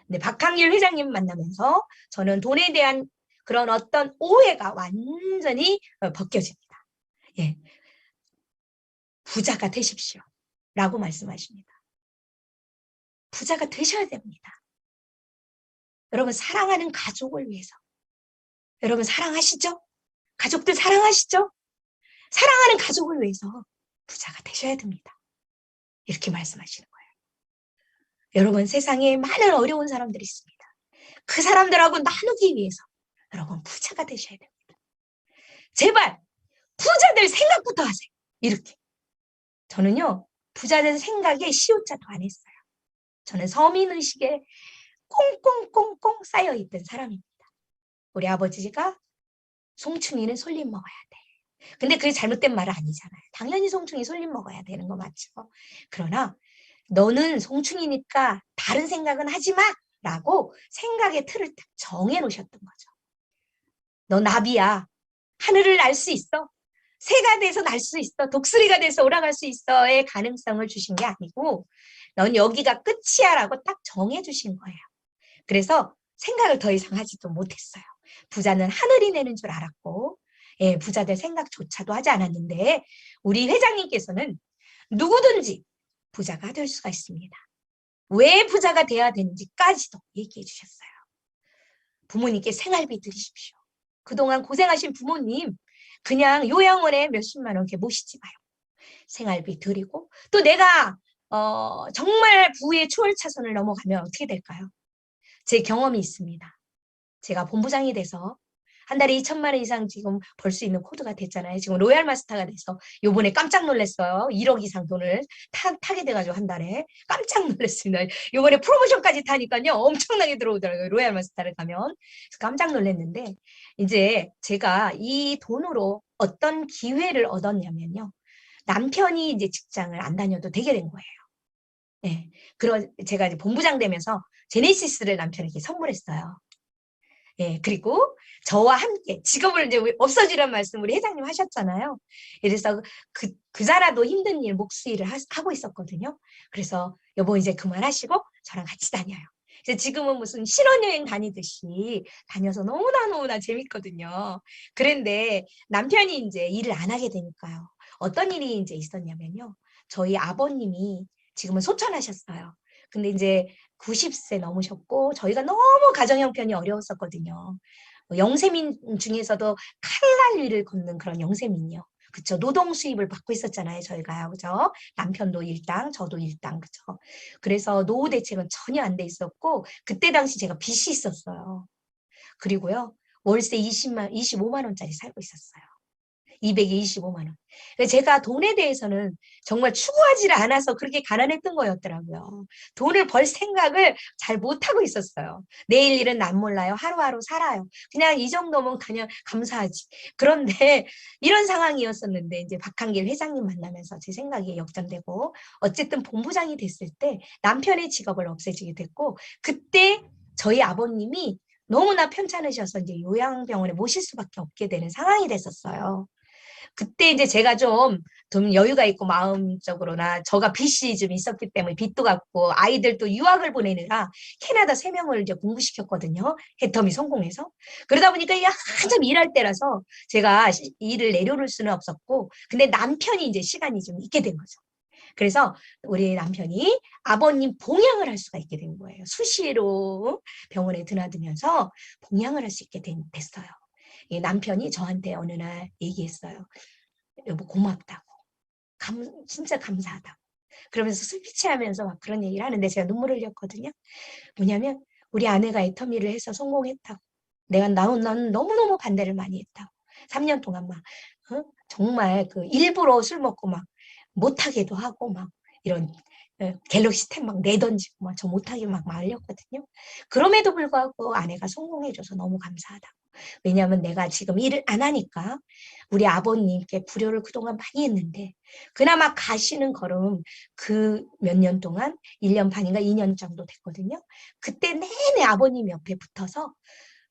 S1: 근데 박항일 회장님 만나면서 저는 돈에 대한 그런 어떤 오해가 완전히 벗겨집니다. 예. 부자가 되십시오. 라고 말씀하십니다. 부자가 되셔야 됩니다. 여러분 사랑하는 가족을 위해서. 여러분 사랑하시죠? 가족들 사랑하시죠? 사랑하는 가족을 위해서 부자가 되셔야 됩니다. 이렇게 말씀하시는 거예요. 여러분 세상에 많은 어려운 사람들이 있습니다. 그 사람들하고 나누기 위해서 여러분 부자가 되셔야 됩니다. 제발 부자들 생각부터 하세요. 이렇게. 저는요 부자들 생각에 시옷자도 안 했어요. 저는 서민의식에 꽁꽁꽁꽁 쌓여있던 사람입니다. 우리 아버지가 송충이는 솔잎 먹어야 돼. 근데 그게 잘못된 말은 아니잖아요. 당연히 송충이 솔잎 먹어야 되는 거 맞죠? 그러나 너는 송충이니까 다른 생각은 하지 마! 라고 생각의 틀을 딱 정해놓으셨던 거죠. 너 나비야. 하늘을 날 수 있어. 새가 돼서 날 수 있어. 독수리가 돼서 올라갈 수 있어의 가능성을 주신 게 아니고 넌 여기가 끝이야 라고 딱 정해주신 거예요. 그래서 생각을 더 이상 하지도 못했어요. 부자는 하늘이 내는 줄 알았고 예, 부자들 생각조차도 하지 않았는데 우리 회장님께서는 누구든지 부자가 될 수가 있습니다. 왜 부자가 돼야 되는지까지도 얘기해 주셨어요. 부모님께 생활비 드리십시오. 그동안 고생하신 부모님 그냥 요양원에 몇십만 원 이렇게 모시지 마요. 생활비 드리고 또 내가 정말 부의 초월차선을 넘어가면 어떻게 될까요? 제 경험이 있습니다. 제가 본부장이 돼서 한 달에 2천만 원 이상 지금 벌 수 있는 코드가 됐잖아요. 지금 로얄 마스터가 돼서 요번에 깜짝 놀랐어요. 1억 이상 돈을 타게 돼가지고 한 달에 깜짝 놀랐습니다. 요번에 프로모션까지 타니까요. 엄청나게 들어오더라고요. 로얄 마스터를 가면. 그래서 깜짝 놀랐는데 이제 제가 이 돈으로 어떤 기회를 얻었냐면요. 남편이 이제 직장을 안 다녀도 되게 된 거예요. 네. 제가 이제 본부장 되면서 제네시스를 남편에게 선물했어요. 예, 그리고 저와 함께 직업을 이제 없어지란 말씀 우리 회장님 하셨잖아요. 그래서 그자라도 힘든 일, 몫일을 하고 있었거든요. 그래서 여보 이제 그만하시고 저랑 같이 다녀요. 그래서 지금은 무슨 신혼여행 다니듯이 다녀서 너무나 재밌거든요. 그런데 남편이 이제 일을 안 하게 되니까요. 어떤 일이 이제 있었냐면요. 저희 아버님이 지금은 소천하셨어요. 근데 이제 90세 넘으셨고 저희가 너무 가정 형편이 어려웠었거든요. 영세민 중에서도 칼날 위를 걷는 그런 영세민이요. 그쵸. 노동 수입을 받고 있었잖아요. 저희가요. 그죠. 남편도 일당, 저도 일당. 그죠. 그래서 노후 대책은 전혀 안 돼 있었고 그때 당시 제가 빚이 있었어요. 그리고요. 월세 25만 원짜리 살고 있었어요. 225만 원. 제가 돈에 대해서는 정말 추구하지를 않아서 그렇게 가난했던 거였더라고요. 돈을 벌 생각을 잘 못하고 있었어요. 내일 일은 난 몰라요. 하루하루 살아요. 그냥 이 정도면 그냥 감사하지. 그런데 이런 상황이었었는데 이제 박한길 회장님 만나면서 제 생각이 역전되고 어쨌든 본부장이 됐을 때 남편의 직업을 없애지게 됐고 그때 저희 아버님이 너무나 편찮으셔서 이제 요양병원에 모실 수밖에 없게 되는 상황이 됐었어요. 그때 이제 제가 좀 여유가 있고 마음적으로나 저가 빚이 좀 있었기 때문에 빚도 갚고 아이들도 유학을 보내느라 캐나다 3명을 이제 공부시켰거든요. 해텀이 성공해서. 그러다 보니까 이게 한참 일할 때라서 제가 일을 내려놓을 수는 없었고 근데 남편이 이제 시간이 좀 있게 된 거죠. 그래서 우리 남편이 아버님 봉양을 할 수가 있게 된 거예요. 수시로 병원에 드나들면서 봉양을 할 수 있게 됐어요. 남편이 저한테 어느 날 얘기했어요. 여보 고맙다고. 진짜 감사하다고. 그러면서 술피치하면서 막 그런 얘기를 하는데 제가 눈물을 흘렸거든요. 뭐냐면 우리 아내가 애터미를 해서 성공했다고. 나는 너무너무 반대를 많이 했다고. 3년 동안 막 정말 일부러 술 먹고 막 못하게도 하고 막 이런 갤럭시 탭 막 내던지고 막 저 못하게 막 말렸거든요. 그럼에도 불구하고 아내가 성공해줘서 너무 감사하다고. 왜냐하면 내가 지금 일을 안 하니까 우리 아버님께 불효를 그동안 많이 했는데 그나마 가시는 걸음 그 몇 년 동안 1년 반인가 2년 정도 됐거든요. 그때 내내 아버님 옆에 붙어서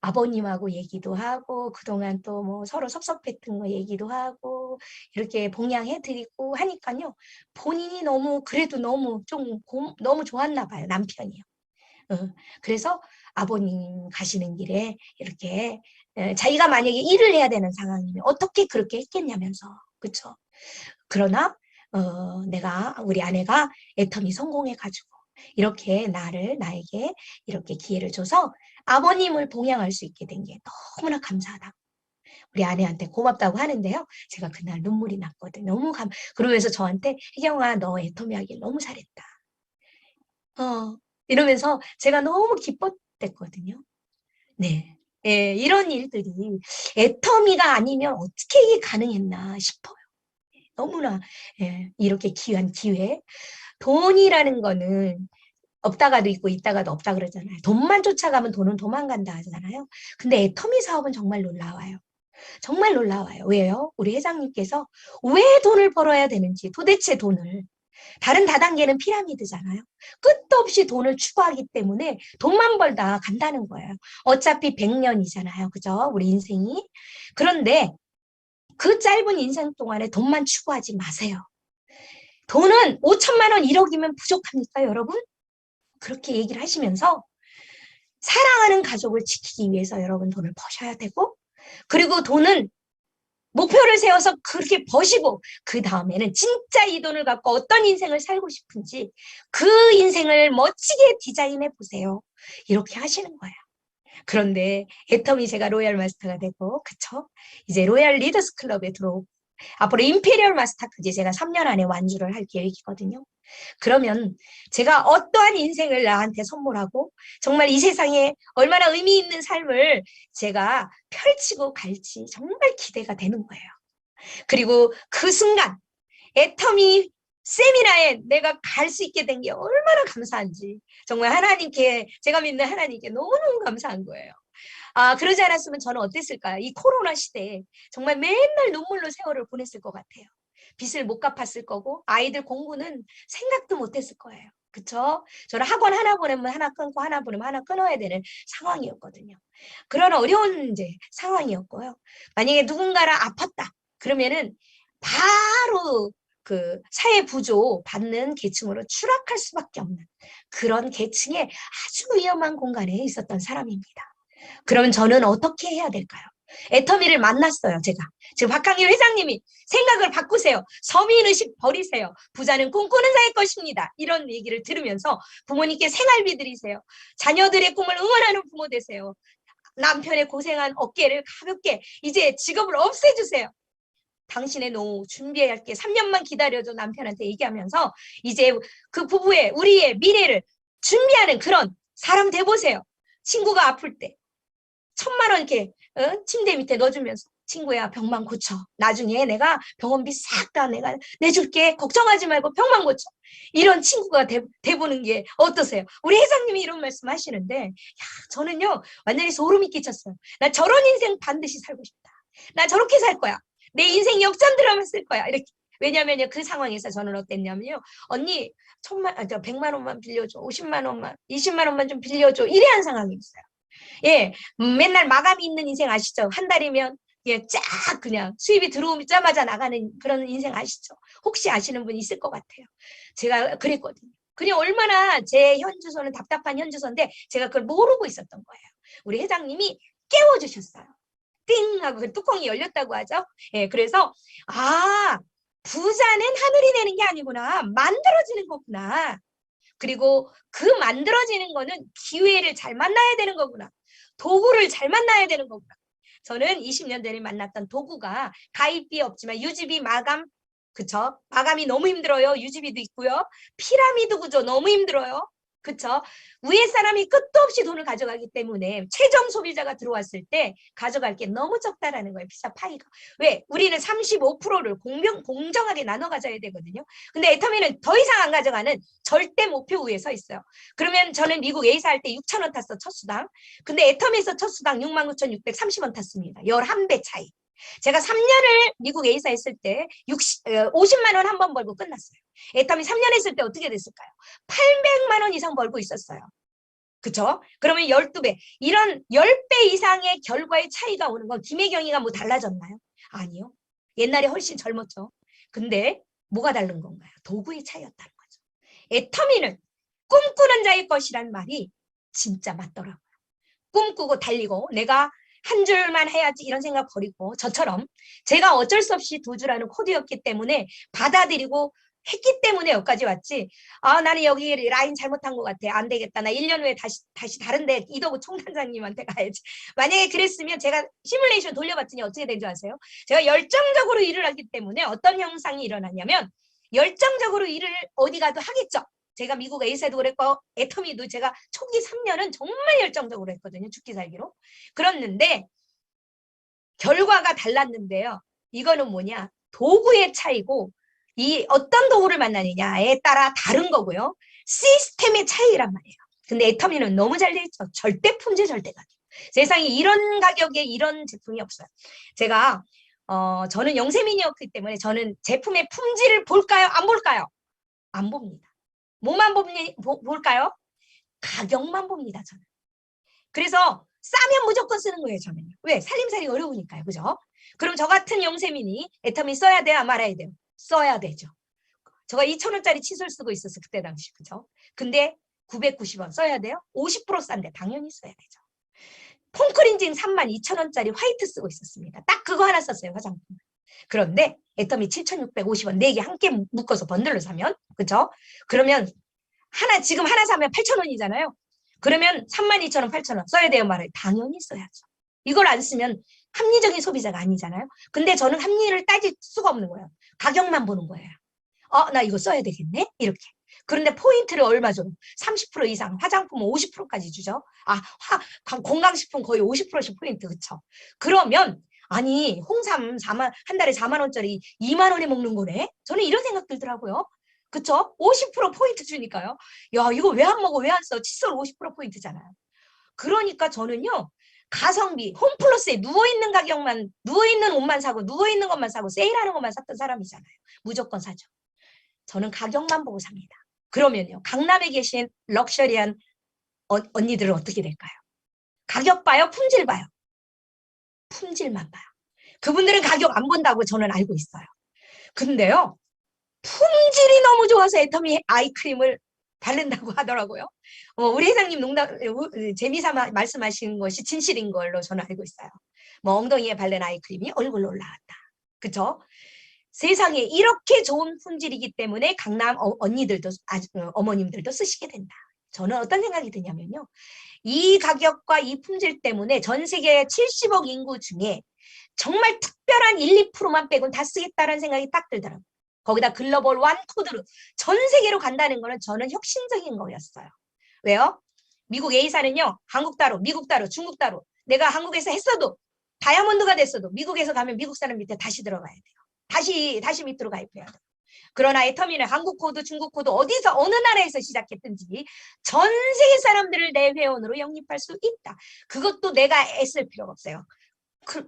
S1: 아버님하고 얘기도 하고 그동안 또 뭐 서로 섭섭했던 거 얘기도 하고 이렇게 봉양해드리고 하니까요. 본인이 너무 그래도 너무 좀 너무 좋았나 봐요. 남편이요. 그래서 아버님 가시는 길에 이렇게 자기가 만약에 일을 해야 되는 상황이면 어떻게 그렇게 했겠냐면서 그쵸? 그러나 내가 우리 아내가 애터미 성공해가지고 이렇게 나에게 이렇게 기회를 줘서 아버님을 봉양할 수 있게 된 게 너무나 감사하다. 우리 아내한테 고맙다고 하는데요. 제가 그날 눈물이 났거든. 너무 그러면서 저한테 혜경아 너 애터미 하길 너무 잘했다. 이러면서 제가 너무 기뻤댔거든요. 네. 예, 이런 일들이 애터미가 아니면 어떻게 이게 가능했나 싶어요. 너무나 예, 이렇게 귀한 기회. 돈이라는 거는 없다가도 있고 있다가도 없다 그러잖아요. 돈만 쫓아가면 돈은 도망간다 하잖아요. 근데 애터미 사업은 정말 놀라워요. 정말 놀라워요. 왜요? 우리 회장님께서 왜 돈을 벌어야 되는지 도대체 돈을 다른 다단계는 피라미드잖아요. 끝도 없이 돈을 추구하기 때문에 돈만 벌다 간다는 거예요. 어차피 100년이잖아요. 그죠? 우리 인생이. 그런데 그 짧은 인생 동안에 돈만 추구하지 마세요. 돈은 5천만 원, 1억이면 부족합니까, 여러분? 그렇게 얘기를 하시면서 사랑하는 가족을 지키기 위해서 여러분 돈을 버셔야 되고 그리고 돈은 목표를 세워서 그렇게 버시고 그 다음에는 진짜 이 돈을 갖고 어떤 인생을 살고 싶은지 그 인생을 멋지게 디자인해 보세요. 이렇게 하시는 거예요. 그런데 애터미 제가 로얄 마스터가 되고 그쵸? 이제 로얄 리더스 클럽에 들어오고 앞으로 임페리얼 마스터까지 제가 3년 안에 완주를 할 계획이거든요. 그러면 제가 어떠한 인생을 나한테 선물하고 정말 이 세상에 얼마나 의미 있는 삶을 제가 펼치고 갈지 정말 기대가 되는 거예요. 그리고 그 순간 애터미 세미나에 내가 갈 수 있게 된 게 얼마나 감사한지 정말 하나님께 제가 믿는 하나님께 너무너무 감사한 거예요. 그러지 않았으면 저는 어땠을까요? 이 코로나 시대에 정말 맨날 눈물로 세월을 보냈을 것 같아요. 빚을 못 갚았을 거고 아이들 공부는 생각도 못했을 거예요. 그쵸? 저는 학원 하나 보내면 하나 끊고 하나 보내면 하나 끊어야 되는 상황이었거든요. 그런 어려운 이제 상황이었고요. 만약에 누군가를 아팠다 그러면은 바로 그 사회 부조 받는 계층으로 추락할 수밖에 없는 그런 계층의 아주 위험한 공간에 있었던 사람입니다. 그럼 저는 어떻게 해야 될까요? 애터미를 만났어요, 제가. 지금 박항일 회장님이 생각을 바꾸세요. 서민의식 버리세요. 부자는 꿈꾸는 자의 것입니다. 이런 얘기를 들으면서 부모님께 생활비 드리세요. 자녀들의 꿈을 응원하는 부모 되세요. 남편의 고생한 어깨를 가볍게 이제 직업을 없애주세요. 당신의 노후 준비해야 할 게 3년만 기다려줘 남편한테 얘기하면서 이제 그 부부의 우리의 미래를 준비하는 그런 사람 돼보세요. 친구가 아플 때 1,000만 원 이렇게 침대 밑에 넣어주면서 친구야 병만 고쳐. 나중에 내가 병원비 싹 다 내가 내줄게. 걱정하지 말고 병만 고쳐. 이런 친구가 돼보는 게 어떠세요? 우리 회장님이 이런 말씀 하시는데 야, 저는요 완전히 소름이 끼쳤어요. 나 저런 인생 반드시 살고 싶다. 나 저렇게 살 거야. 내 인생 역전 드라마 쓸 거야. 이렇게. 왜냐면요 그 상황에서 저는 어땠냐면요 언니 100만 원만 빌려줘. 50만 원만 20만 원만 좀 빌려줘. 이래 한 상황이 있어요. 예, 맨날 마감이 있는 인생 아시죠? 한 달이면 예, 쫙 그냥 수입이 들어오자마자 나가는 그런 인생 아시죠? 혹시 아시는 분 있을 것 같아요. 제가 그랬거든요. 그냥 얼마나 제 현주소는 답답한 현주소인데 제가 그걸 모르고 있었던 거예요. 우리 회장님이 깨워주셨어요. 띵 하고 그 뚜껑이 열렸다고 하죠. 예, 그래서 부자는 하늘이 내는 게 아니구나. 만들어지는 거구나. 그리고 그 만들어지는 거는 기회를 잘 만나야 되는 거구나. 도구를 잘 만나야 되는 거구나. 저는 20년 전에 만났던 도구가 가입비 없지만 유지비 마감, 그쵸? 마감이 너무 힘들어요. 유지비도 있고요. 피라미드 구조 너무 힘들어요. 그쵸? 위에 사람이 끝도 없이 돈을 가져가기 때문에 최종 소비자가 들어왔을 때 가져갈 게 너무 적다라는 거예요. 피자 파이가. 왜? 우리는 35%를 공정하게 나눠 가져야 되거든요. 근데 애터미는 더 이상 안 가져가는 절대 목표 위에 서 있어요. 그러면 저는 미국 A사 할 때 6,000원 탔어, 첫 수당. 근데 애터미에서 첫 수당 69,630원 탔습니다. 11배 차이. 제가 3년을 미국 A사 했을 때 50만 원 한 번 벌고 끝났어요. 애터미 3년 했을 때 어떻게 됐을까요? 800만 원 이상 벌고 있었어요. 그쵸? 그러면 12배. 이런 10배 이상의 결과의 차이가 오는 건 김혜경이가 뭐 달라졌나요? 아니요. 옛날에 훨씬 젊었죠. 근데 뭐가 다른 건가요? 도구의 차이였다는 거죠. 애터미는 꿈꾸는 자의 것이란 말이 진짜 맞더라고요. 꿈꾸고 달리고 내가 한 줄만 해야지 이런 생각 버리고 저처럼 제가 어쩔 수 없이 두 줄하는 코드였기 때문에 받아들이고 했기 때문에 여기까지 왔지. 아, 나는 여기 라인 잘못한 것 같아. 안 되겠다. 나 1년 후에 다시 다른데 이도구 총단장님한테 가야지. 만약에 그랬으면 제가 시뮬레이션 돌려봤더니 어떻게 된 줄 아세요? 제가 열정적으로 일을 하기 때문에 어떤 현상이 일어났냐면 열정적으로 일을 어디 가도 하겠죠. 제가 미국 A사도 그랬고 애터미도 제가 초기 3년은 정말 열정적으로 했거든요. 죽기 살기로. 그랬는데 결과가 달랐는데요. 이거는 뭐냐? 도구의 차이고 이 어떤 도구를 만나느냐에 따라 다른 거고요. 시스템의 차이란 말이에요. 근데 애터미는 너무 잘 돼 있죠. 절대 품질 절대 가격. 세상에 이런 가격에 이런 제품이 없어요. 제가 저는 영세민이었기 때문에 저는 제품의 품질을 볼까요? 안 볼까요? 안 봅니다. 뭐만 볼까요? 가격만 봅니다. 저는. 그래서 싸면 무조건 쓰는 거예요. 저는요. 왜? 살림살이 어려우니까요. 그죠? 그럼 저 같은 영세민이 애터미 써야 돼요? 말아야 돼요? 써야 되죠. 제가 2,000원짜리 칫솔 쓰고 있었어. 그때 당시. 그죠? 근데 990원 써야 돼요? 50% 싼데 당연히 써야 되죠. 폼크린징 32,000원짜리 화이트 쓰고 있었습니다. 딱 그거 하나 썼어요. 화장품. 그런데 애터미 7,650원 4개 함께 묶어서 번들로 사면 그죠? 그러면 지금 하나 사면 8,000원이잖아요. 그러면 32,000원, 8,000원 써야 돼요, 말을 당연히 써야죠. 이걸 안 쓰면 합리적인 소비자가 아니잖아요. 근데 저는 합리를 따질 수가 없는 거예요. 가격만 보는 거예요. 나 이거 써야 되겠네? 이렇게. 그런데 포인트를 얼마 줘? 30% 이상, 화장품은 50%까지 주죠. 건강식품 거의 50%씩 포인트, 그쵸? 그러면 아니 홍삼 4만 한 달에 4만 원짜리 2만 원에 먹는 거네? 저는 이런 생각 들더라고요. 그쵸? 50% 포인트 주니까요. 야, 이거 왜 안 먹어? 왜 안 써? 칫솔 50% 포인트잖아요. 그러니까 저는요. 가성비, 홈플러스에 누워있는 가격만, 누워있는 옷만 사고, 누워있는 것만 사고, 세일하는 것만 샀던 사람이잖아요. 무조건 사죠. 저는 가격만 보고 삽니다. 그러면요. 강남에 계신 럭셔리한 언니들은 어떻게 될까요? 가격 봐요? 품질 봐요? 품질만 봐요. 그분들은 가격 안 본다고 저는 알고 있어요. 근데요. 품질이 너무 좋아서 애터미 아이크림을 바른다고 하더라고요. 우리 회장님 재미삼아 말씀하시는 것이 진실인 걸로 저는 알고 있어요. 뭐 엉덩이에 바른 아이크림이 얼굴로 올라왔다. 그쵸? 세상에 이렇게 좋은 품질이기 때문에 강남 언니들도 어머님들도 쓰시게 된다. 저는 어떤 생각이 드냐면요. 이 가격과 이 품질 때문에 전 세계 70억 인구 중에 정말 특별한 1, 2%만 빼곤 다 쓰겠다는 생각이 딱 들더라고요. 거기다 글로벌 완 코드로 전 세계로 간다는 거는 저는 혁신적인 거였어요. 왜요? 미국 A사는요. 한국 따로, 미국 따로, 중국 따로. 내가 한국에서 했어도 다이아몬드가 됐어도 미국에서 가면 미국 사람 밑에 다시 들어가야 돼요. 다시 밑으로 가입해야 돼요. 그러나 애터미는 한국 코드, 중국 코드 어디서 어느 나라에서 시작했든지 전 세계 사람들을 내 회원으로 영입할 수 있다. 그것도 내가 애쓸 필요가 없어요.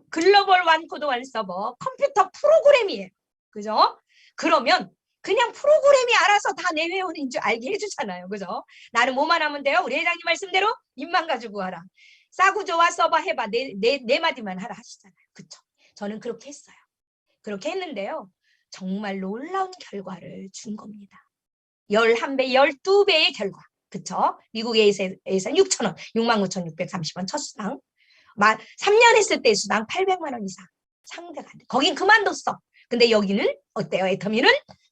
S1: 글로벌 완 코드 완 서버 컴퓨터 프로그램이에요. 그죠? 그러면 그냥 프로그램이 알아서 다 내 회원인 줄 알게 해주잖아요. 그죠? 나는 뭐만 하면 돼요? 우리 회장님 말씀대로 입만 가지고 하라. 싸고 좋아 서버 해봐. 네 마디만 하라 하시잖아요. 그쵸? 저는 그렇게 했어요. 그렇게 했는데요. 정말 놀라운 결과를 준 겁니다. 11배, 12배의 결과. 그쵸? 미국에서 6,000원, 69,630원 첫 수당. 3년 했을 때 수당 800만 원 이상. 상대가 안 돼. 거긴 그만뒀어. 근데 여기는 어때요? 애터미는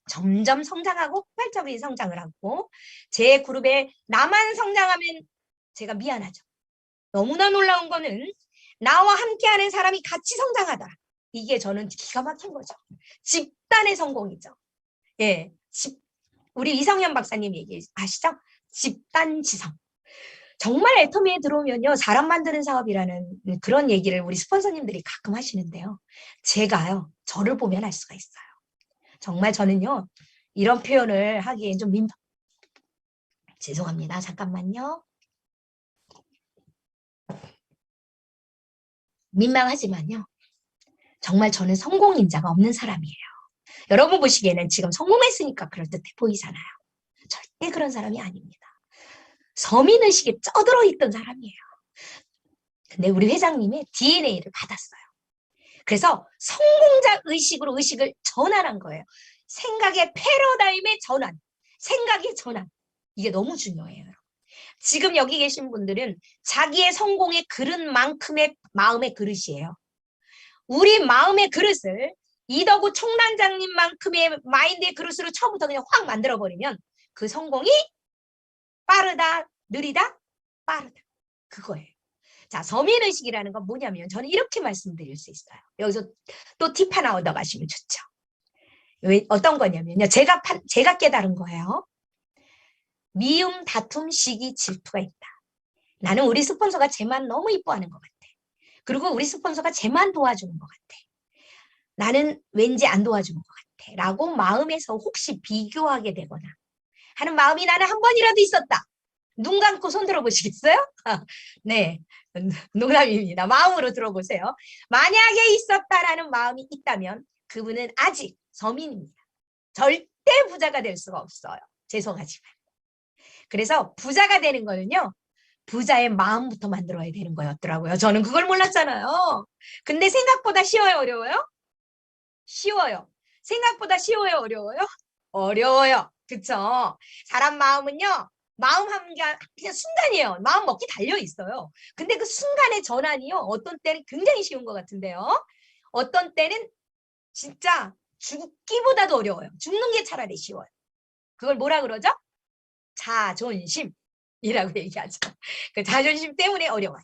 S1: 점점 성장하고 폭발적인 성장을 하고 제 그룹에 나만 성장하면 제가 미안하죠. 너무나 놀라운 거는 나와 함께하는 사람이 같이 성장하더라. 이게 저는 기가 막힌 거죠. 집단의 성공이죠. 예, 우리 이성현 박사님 얘기하시죠? 집단지성. 정말 애터미에 들어오면요, 사람 만드는 사업이라는 그런 얘기를 우리 스폰서님들이 가끔 하시는데요. 제가요, 저를 보면 알 수가 있어요. 정말 저는요, 이런 표현을 하기엔 좀 죄송합니다. 잠깐만요. 민망하지만요. 정말 저는 성공인자가 없는 사람이에요. 여러분 보시기에는 지금 성공했으니까 그럴듯해 보이잖아요. 절대 그런 사람이 아닙니다. 서민의식에 쩌들어 있던 사람이에요. 근데 우리 회장님의 DNA를 받았어요. 그래서 성공자 의식으로 의식을 전환한 거예요. 생각의 패러다임의 전환, 생각의 전환. 이게 너무 중요해요. 지금 여기 계신 분들은 자기의 성공의 그릇만큼의 마음의 그릇이에요. 우리 마음의 그릇을 이덕우 총단장님만큼의 마인드의 그릇으로 처음부터 그냥 확 만들어버리면 그 성공이 빠르다, 느리다, 빠르다. 그거예요. 자, 서민의식이라는 건 뭐냐면 저는 이렇게 말씀드릴 수 있어요. 여기서 또 팁 하나 얻어가시면 좋죠. 왜, 어떤 거냐면요. 제가 깨달은 거예요. 미움, 다툼, 시기, 질투가 있다. 나는 우리 스폰서가 쟤만 너무 이뻐하는 것 같아. 그리고 우리 스폰서가 쟤만 도와주는 것 같아. 나는 왠지 안 도와주는 것 같아. 라고 마음에서 혹시 비교하게 되거나 하는 마음이 나는 한 번이라도 있었다. 눈 감고 손 들어보시겠어요? 네, 농담입니다. 마음으로 들어보세요. 만약에 있었다라는 마음이 있다면 그분은 아직 서민입니다. 절대 부자가 될 수가 없어요. 죄송하지만. 그래서 부자가 되는 거는요. 부자의 마음부터 만들어야 되는 거였더라고요. 저는 그걸 몰랐잖아요. 근데 생각보다 쉬워요, 어려워요? 쉬워요. 생각보다 쉬워요, 어려워요? 어려워요. 그쵸? 사람 마음은요. 마음 한 게 그냥 순간이에요. 마음 먹기 달려 있어요. 근데 그 순간의 전환이요. 어떤 때는 굉장히 쉬운 것 같은데요. 어떤 때는 진짜 죽기보다도 어려워요. 죽는 게 차라리 쉬워요. 그걸 뭐라 그러죠? 자존심이라고 얘기하죠. 그 자존심 때문에 어려워요.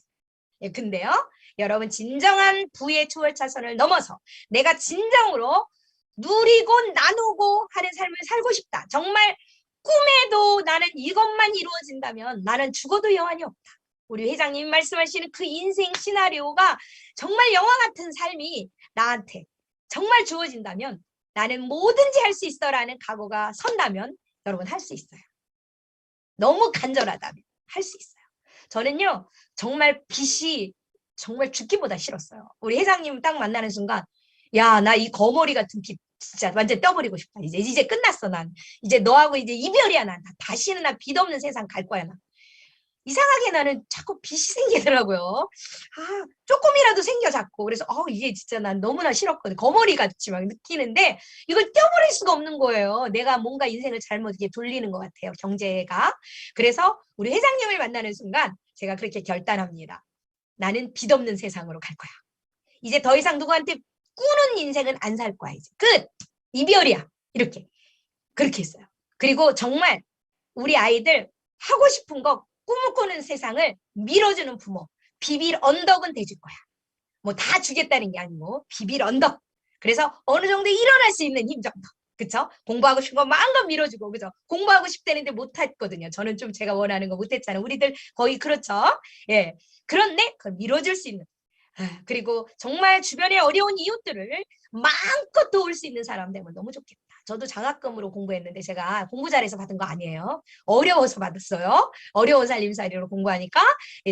S1: 예, 근데요. 여러분 진정한 부의 초월 차선을 넘어서 내가 진정으로 누리고 나누고 하는 삶을 살고 싶다. 정말 꿈에도 나는 이것만 이루어진다면 나는 죽어도 여한이 없다. 우리 회장님 말씀하시는 그 인생 시나리오가 정말 영화 같은 삶이 나한테 정말 주어진다면 나는 뭐든지 할 수 있어라는 각오가 선다면 여러분 할 수 있어요. 너무 간절하다면 할 수 있어요. 저는요. 정말 빚이 정말 죽기보다 싫었어요. 우리 회장님 딱 만나는 순간 야, 나 이 거머리 같은 빚 진짜 완전 떠버리고 싶다. 이제 끝났어. 난 이제 너하고 이제 이별이야. 난 다시는 나 빚 없는 세상 갈 거야. 나 이상하게 나는 자꾸 빚이 생기더라고요. 아, 조금이라도 생겨 자꾸. 그래서 이게 진짜 난 너무나 싫었거든. 거머리 같이 막 느끼는데 이걸 떼어버릴 수가 없는 거예요. 내가 뭔가 인생을 잘못 이렇게 돌리는 것 같아요. 경제가. 그래서 우리 회장님을 만나는 순간 제가 그렇게 결단합니다. 나는 빚 없는 세상으로 갈 거야. 이제 더 이상 누구한테 꾸는 인생은 안 살 거야. 이제 끝. 이별이야. 이렇게. 그렇게 했어요. 그리고 정말 우리 아이들 하고 싶은 거 꿈을 꾸는 세상을 밀어주는 부모. 비빌 언덕은 돼줄 거야. 뭐 다 주겠다는 게 아니고 비빌 언덕. 그래서 어느 정도 일어날 수 있는 힘 정도. 그쵸? 공부하고 싶은 거 마음껏 밀어주고, 그죠? 공부하고 싶다는데 못했거든요. 저는 좀 제가 원하는 거 못했잖아요. 우리들 거의 그렇죠? 예. 그런데 그걸 밀어줄 수 있는. 그리고 정말 주변의 어려운 이웃들을 마음껏 도울 수 있는 사람 되면 너무 좋겠다. 저도 장학금으로 공부했는데 제가 공부 잘해서 받은 거 아니에요. 어려워서 받았어요. 어려운 살림살이로 공부하니까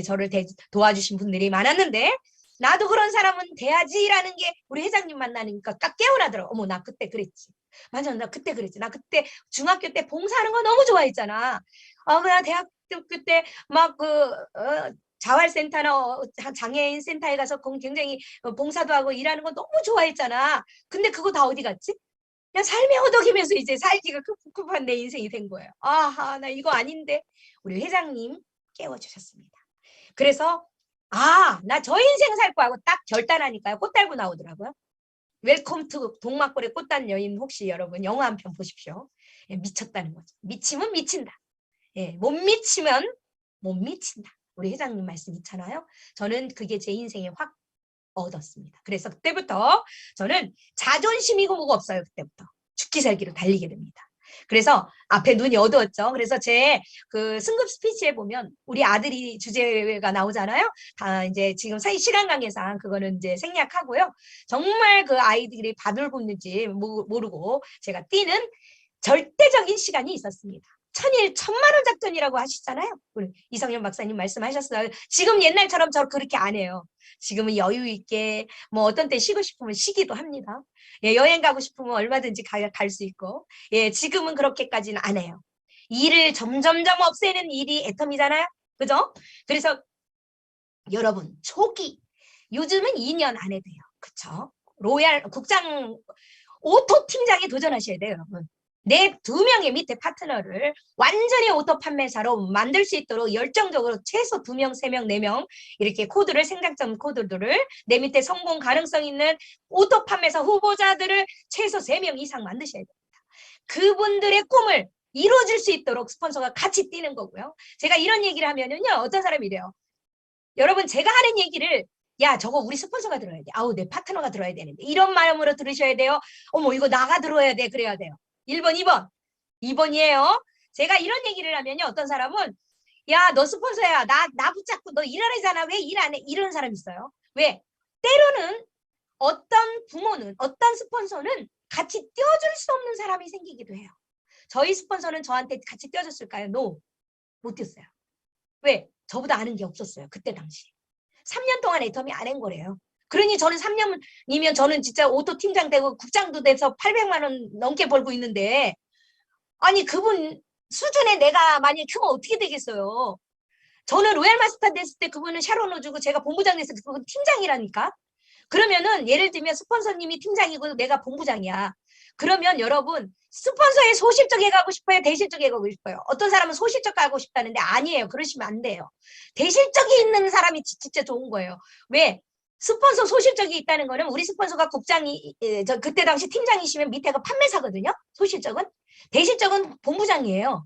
S1: 저를 도와주신 분들이 많았는데 나도 그런 사람은 돼야지라는 게 우리 회장님 만나니까 딱 깨어나더라고. 어머, 나 그때 그랬지. 맞아, 나 그때 그랬지. 나 그때 중학교 때 봉사하는 거 너무 좋아했잖아. 나 대학교 때 막 자활센터나 장애인 센터에 가서 굉장히 봉사도 하고 일하는 거 너무 좋아했잖아. 근데 그거 다 어디 갔지? 그냥 삶의 허덕이면서 이제 살기가 급급한 내 인생이 된 거예요. 아하, 나 이거 아닌데. 우리 회장님 깨워주셨습니다. 그래서 나 저 인생 살 거하고 딱 결단하니까요. 꽃 달고 나오더라고요. 웰컴 투 동막골의 꽃단 여인 혹시 여러분 영화 한 편 보십시오. 예, 미쳤다는 거죠. 미치면 미친다. 예, 못 미치면 못 미친다. 우리 회장님 말씀 있잖아요. 저는 그게 제 인생에 확 얻었습니다. 그래서 그때부터 저는 자존심이고 뭐가 없어요. 그때부터 죽기 살기로 달리게 됩니다. 그래서 앞에 눈이 어두웠죠. 그래서 제 그 승급 스피치에 보면 우리 아들이 주제가 나오잖아요. 다 이제 지금 시간 관계상 그거는 이제 생략하고요. 정말 그 아이들이 밥을 굶는지 모르고 제가 뛰는 절대적인 시간이 있었습니다. 천일 천만원 작전이라고 하시잖아요. 우리 이성현 박사님 말씀하셨어요. 지금 옛날처럼 저 그렇게 안 해요. 지금은 여유 있게 뭐 어떤 때 쉬고 싶으면 쉬기도 합니다. 예, 여행 가고 싶으면 얼마든지 갈 수 있고, 예, 지금은 그렇게까지는 안 해요. 일을 점점점 없애는 일이 애텀이잖아요. 그죠? 그래서 여러분 초기 요즘은 2년 안에 돼요. 그쵸? 로얄 국장 오토 팀장에 도전하셔야 돼요, 여러분. 내 2명의 밑에 파트너를 완전히 오토 판매사로 만들 수 있도록 열정적으로 최소 2명, 3명, 4명 이렇게 코드를 생장점 코드들을 내 밑에 성공 가능성 있는 오토 판매사 후보자들을 최소 3명 이상 만드셔야 됩니다. 그분들의 꿈을 이루어질 수 있도록 스폰서가 같이 뛰는 거고요. 제가 이런 얘기를 하면은요, 어떤 사람이 이래요. 여러분 제가 하는 얘기를 야 저거 우리 스폰서가 들어야 돼. 아우 내 파트너가 들어야 되는데. 이런 마음으로 들으셔야 돼요. 어머 이거 나가 들어야 돼. 그래야 돼요. 1번 2번 2번이에요. 제가 이런 얘기를 하면요. 어떤 사람은 야 너 스폰서야. 나 붙잡고 너 일하래잖아. 왜 일 안 해? 이런 사람 있어요. 왜? 때로는 어떤 부모는 어떤 스폰서는 같이 띄워줄 수 없는 사람이 생기기도 해요. 저희 스폰서는 저한테 같이 띄워줬을까요? No. 못 띄웠어요. 왜? 저보다 아는 게 없었어요. 그때 당시. 3년 동안 애터미 안 한 거래요. 그러니 저는 3년이면 저는 진짜 오토 팀장 되고 국장도 돼서 800만 원 넘게 벌고 있는데 아니 그분 수준에 내가 만약에 크면 어떻게 되겠어요. 저는 로얄 마스터 됐을 때 그분은 샤론을 주고 제가 본부장 됐을 때 그분 팀장이라니까. 그러면은 예를 들면 스폰서님이 팀장이고 내가 본부장이야. 그러면 여러분 스폰서에 소실적에 가고 싶어요? 대실적에 가고 싶어요? 어떤 사람은 소실적 가고 싶다는데 아니에요. 그러시면 안 돼요. 대실적이 있는 사람이 진짜 좋은 거예요. 왜? 스폰서 소실적이 있다는 거는 우리 스폰서가 국장이 저 그때 당시 팀장이시면 밑에가 판매사거든요. 소실적은. 대실적은 본부장이에요.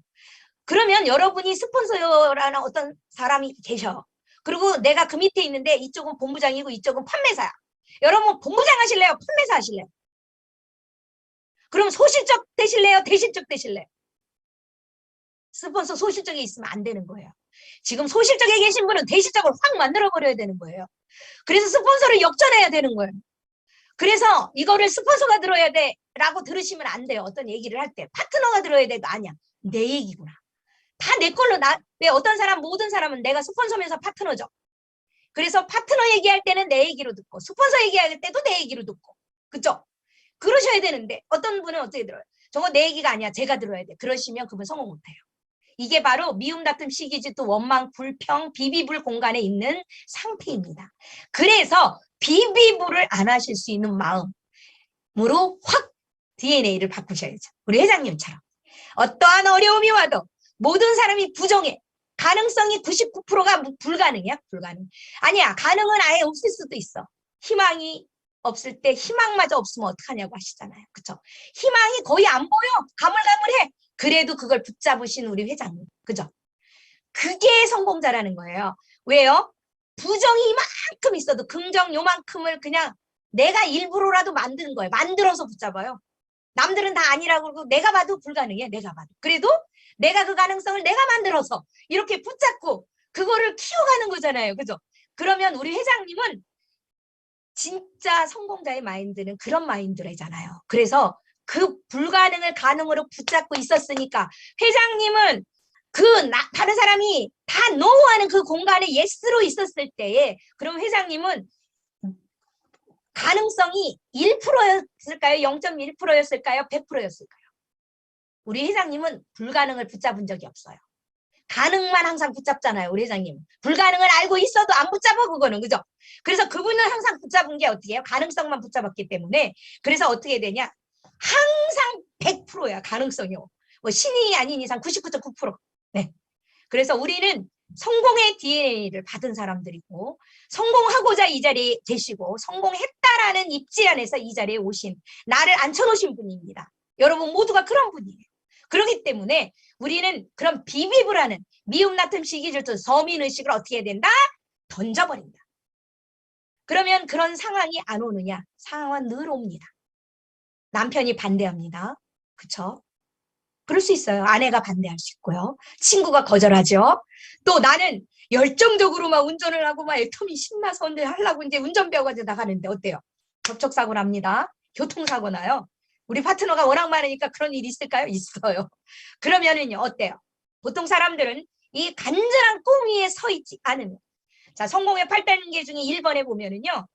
S1: 그러면 여러분이 스폰서라는 어떤 사람이 계셔. 그리고 내가 그 밑에 있는데 이쪽은 본부장이고 이쪽은 판매사야. 여러분 본부장 하실래요? 판매사 하실래요? 그럼 소실적 되실래요? 대실적 되실래요? 스폰서 소실적에 있으면 안 되는 거예요. 지금 소실적에 계신 분은 대실적으로 확 만들어버려야 되는 거예요. 그래서 스폰서를 역전해야 되는 거예요. 그래서 이거를 스폰서가 들어야 돼 라고 들으시면 안 돼요. 어떤 얘기를 할 때. 파트너가 들어야 돼도 아니야. 내 얘기구나. 다 내 걸로 왜 어떤 사람 모든 사람은 내가 스폰서면서 파트너죠. 그래서 파트너 얘기할 때는 내 얘기로 듣고 스폰서 얘기할 때도 내 얘기로 듣고 그죠? 그러셔야 되는데 어떤 분은 어떻게 들어요? 저거 내 얘기가 아니야. 제가 들어야 돼. 그러시면 그분 성공 못해요. 이게 바로 미움, 다툼, 시기, 질투, 원망, 불평, 비비불 공간에 있는 상태입니다. 그래서 비비불을 안 하실 수 있는 마음으로 확 DNA를 바꾸셔야죠. 우리 회장님처럼. 어떠한 어려움이 와도 모든 사람이 부정해. 가능성이 99%가 불가능이야. 불가능. 아니야. 가능은 아예 없을 수도 있어. 희망이 없을 때 희망마저 없으면 어떡하냐고 하시잖아요. 그쵸? 희망이 거의 안 보여. 가물가물해. 그래도 그걸 붙잡으신 우리 회장님. 그죠? 그게 성공자라는 거예요. 왜요? 부정이 이만큼 있어도 긍정 요만큼을 그냥 내가 일부러라도 만드는 거예요. 만들어서 붙잡아요. 남들은 다 아니라고 그러고 내가 봐도 불가능해. 내가 봐도. 그래도 내가 그 가능성을 내가 만들어서 이렇게 붙잡고 그거를 키워가는 거잖아요. 그죠? 그러면 우리 회장님은 진짜 성공자의 마인드는 그런 마인드래잖아요. 그래서 그 불가능을 가능으로 붙잡고 있었으니까 회장님은 다른 사람이 다 노하는 그 공간에 예스로 있었을 때에 그럼 회장님은 가능성이 1%였을까요? 0.1%였을까요? 100%였을까요? 우리 회장님은 불가능을 붙잡은 적이 없어요. 가능만 항상 붙잡잖아요. 우리 회장님. 불가능을 알고 있어도 안 붙잡아 그거는. 그죠? 그래서 그분은 항상 붙잡은 게 어떻게 해요? 가능성만 붙잡았기 때문에. 그래서 어떻게 되냐? 항상 100%야. 가능성이요. 뭐 신이 아닌 이상 99.9%. 네. 그래서 우리는 성공의 DNA를 받은 사람들이고 성공하고자 이 자리에 계시고 성공했다라는 입지 안에서 이 자리에 오신 나를 앉혀놓으신 분입니다. 여러분 모두가 그런 분이에요. 그렇기 때문에 우리는 그런 비비브라는 미움, 다툼, 시기, 질투, 서민의식을 어떻게 해야 된다? 던져버린다. 그러면 그런 상황이 안 오느냐? 상황은 늘 옵니다. 남편이 반대합니다. 그쵸? 그럴 수 있어요. 아내가 반대할 수 있고요. 친구가 거절하죠. 또 나는 열정적으로 막 운전을 하고 막 애터미 신나서 하려고 이제 운전배워가지고 나가는데 어때요? 접촉사고 납니다. 교통사고 나요. 우리 파트너가 워낙 많으니까 그런 일이 있을까요? 있어요. 그러면은요, 어때요? 보통 사람들은 이 간절한 꿈 위에 서 있지 않으면. 자, 성공의 8단계 중에 1번에 보면은요,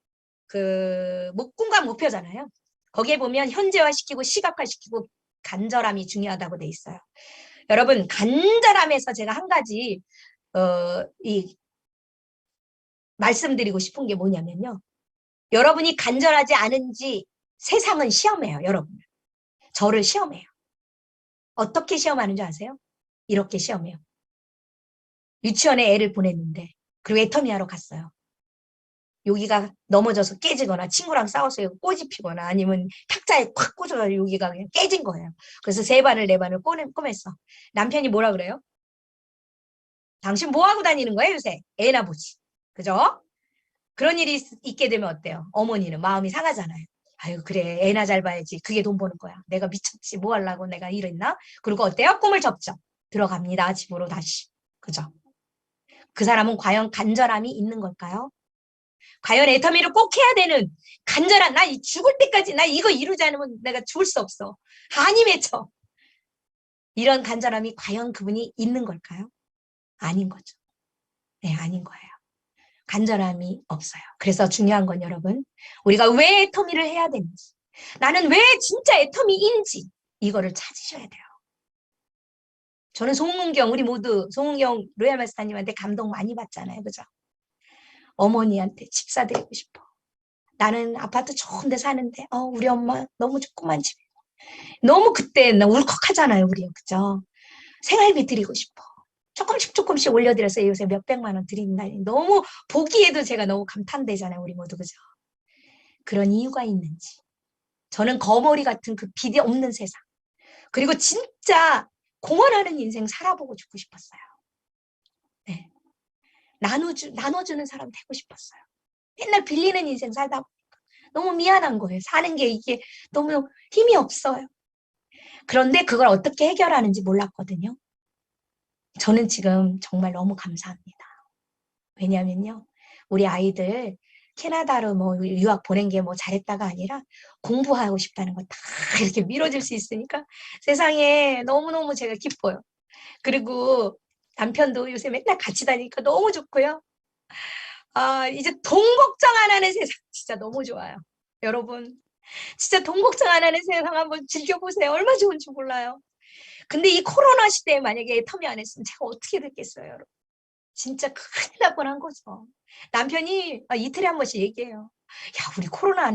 S1: 꿈과 목표잖아요. 거기에 보면 현재화시키고 시각화시키고 간절함이 중요하다고 돼 있어요. 여러분, 간절함에서 제가 한 가지 말씀드리고 싶은 게 뭐냐면요. 여러분이 간절하지 않은지 세상은 시험해요, 여러분. 저를 시험해요. 어떻게 시험하는 줄 아세요? 이렇게 시험해요. 유치원에 애를 보냈는데, 그리고 애터미 하러 갔어요. 여기가 넘어져서 깨지거나 친구랑 싸워서 꼬지 피거나 아니면 탁자에 콱 꽂아서 여기가 그냥 깨진 거예요. 그래서 3반을 4반을 꼬맸어. 남편이 뭐라 그래요? 당신 뭐 하고 다니는 거야 요새? 애나 보지. 그죠? 그런 일이 있게 되면 어때요? 어머니는 마음이 상하잖아요. 아유 그래 애나 잘 봐야지. 그게 돈 버는 거야. 내가 미쳤지 뭐 하려고 내가 이랬나? 그리고 어때요? 꿈을 접죠. 들어갑니다. 집으로 다시. 그죠? 그 사람은 과연 간절함이 있는 걸까요? 과연 애터미를 꼭 해야 되는 간절한 나 죽을 때까지 나 이거 이루지 않으면 내가 죽을 수 없어. 한이 맺혀. 이런 간절함이 과연 그분이 있는 걸까요? 아닌 거죠. 네, 아닌 거예요. 간절함이 없어요. 그래서 중요한 건 여러분, 우리가 왜 애터미를 해야 되는지, 나는 왜 진짜 애터미인지 이거를 찾으셔야 돼요. 저는 송은경, 우리 모두 송은경 로얄 마스터님한테 감동 많이 받잖아요. 그죠? 어머니한테 집 사드리고 싶어. 나는 아파트 좋은 데 사는데 우리 엄마 너무 조그만 집에 너무 그때 나 울컥하잖아요. 우리 그죠? 생활비 드리고 싶어. 조금씩 올려드려서 요새 몇백만 원 드린다니 너무 보기에도 제가 너무 감탄되잖아요. 우리 모두 그죠? 그런 이유가 있는지. 저는 거머리 같은 그 비대 없는 세상. 그리고 진짜 공헌하는 인생 살아보고 죽고 싶었어요. 네. 나눠주는 사람 되고 싶었어요. 맨날 빌리는 인생 살다 보니까 너무 미안한 거예요. 사는 게 이게 너무 힘이 없어요. 그런데 그걸 어떻게 해결하는지 몰랐거든요. 저는 지금 정말 너무 감사합니다. 왜냐면요. 우리 아이들 캐나다로 뭐 유학 보낸 게 뭐 잘했다가 아니라 공부하고 싶다는 거 다 이렇게 밀어줄 수 있으니까 세상에 너무너무 제가 기뻐요. 그리고 남편도 요새 맨날 같이 다니니까 너무 좋고요. 이제 돈 걱정 안 하는 세상 진짜 너무 좋아요. 여러분, 진짜 돈 걱정 안 하는 세상 한번 즐겨보세요. 얼마나 좋은지 몰라요. 근데 이 코로나 시대에 만약에 터미 안 했으면 제가 어떻게 됐겠어요, 여러분. 진짜 큰일 날 뻔한 거죠. 남편이 이틀에 한 번씩 얘기해요. 야, 우리 코로나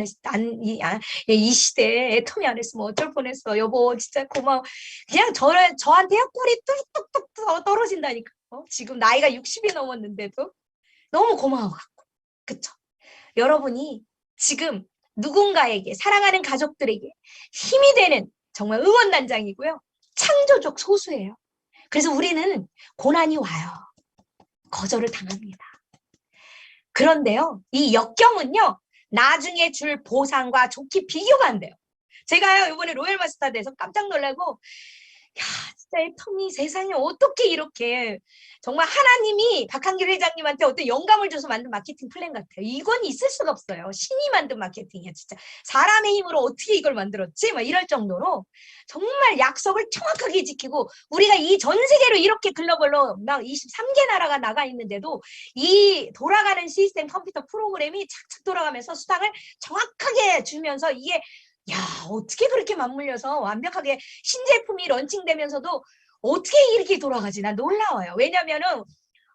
S1: 이 시대에 애터미 안 했으면 어쩔 뻔했어. 여보, 진짜 고마워. 그냥 저한테요, 꿀이 뚝뚝뚝 떨어진다니까. 지금 나이가 60이 넘었는데도 너무 고마워갖고. 그쵸? 여러분이 지금 누군가에게, 사랑하는 가족들에게 힘이 되는 정말 응원단장이고요. 창조적 소수예요. 그래서 우리는 고난이 와요. 거절을 당합니다. 그런데요, 이 역경은요, 나중에 줄 보상과 좋게 비교가 안 돼요. 제가요, 이번에 로얄 마스터 돼서 깜짝 놀라고, 야, 진짜 애터미 세상에 어떻게 이렇게 정말 하나님이 박한길 회장님한테 어떤 영감을 줘서 만든 마케팅 플랜 같아요. 이건 있을 수가 없어요. 신이 만든 마케팅이야, 진짜. 사람의 힘으로 어떻게 이걸 만들었지? 막 이럴 정도로 정말 약속을 정확하게 지키고 우리가 이 전 세계로 이렇게 글로벌로 막 23개 나라가 나가 있는데도 이 돌아가는 시스템 컴퓨터 프로그램이 착착 돌아가면서 수당을 정확하게 주면서 이게 야, 어떻게 그렇게 맞물려서 완벽하게 신제품이 런칭되면서도 어떻게 이렇게 돌아가지? 난 놀라워요. 왜냐면은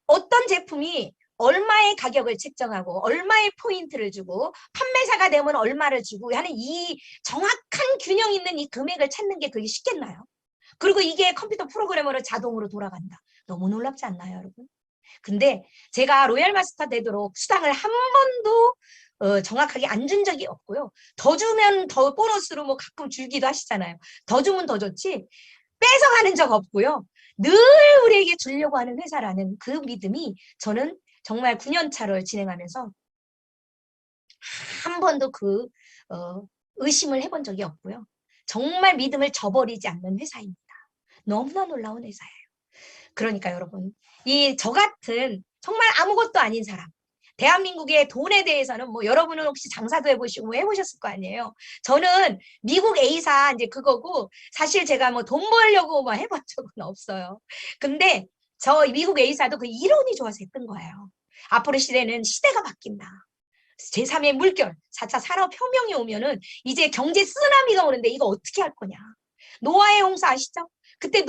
S1: 어떤 제품이 얼마의 가격을 책정하고 얼마의 포인트를 주고 판매사가 되면 얼마를 주고 하는 이 정확한 균형 있는 이 금액을 찾는 게 그게 쉽겠나요? 그리고 이게 컴퓨터 프로그래머로 자동으로 돌아간다. 너무 놀랍지 않나요, 여러분? 근데 제가 로얄 마스터 되도록 수당을 한 번도 정확하게 안 준 적이 없고요. 더 주면 더 보너스로 뭐 가끔 주기도 하시잖아요. 더 주면 더 좋지 뺏어가는 적 없고요. 늘 우리에게 주려고 하는 회사라는 그 믿음이 저는 정말 9년 차를 진행하면서 한 번도 의심을 해본 적이 없고요. 정말 믿음을 저버리지 않는 회사입니다. 너무나 놀라운 회사예요. 그러니까 여러분, 저 같은 정말 아무것도 아닌 사람, 대한민국의 돈에 대해서는 뭐 여러분은 혹시 장사도 해보시고 뭐 해보셨을 거 아니에요. 저는 미국 A사 이제 그거고 사실 제가 뭐 돈 벌려고 뭐 해본 적은 없어요. 근데 저 미국 A사도 그 이론이 좋아서 했던 거예요. 앞으로 시대는 시대가 바뀐다. 제3의 물결, 4차 산업혁명이 오면은 이제 경제 쓰나미가 오는데 이거 어떻게 할 거냐. 노아의 홍수 아시죠? 그때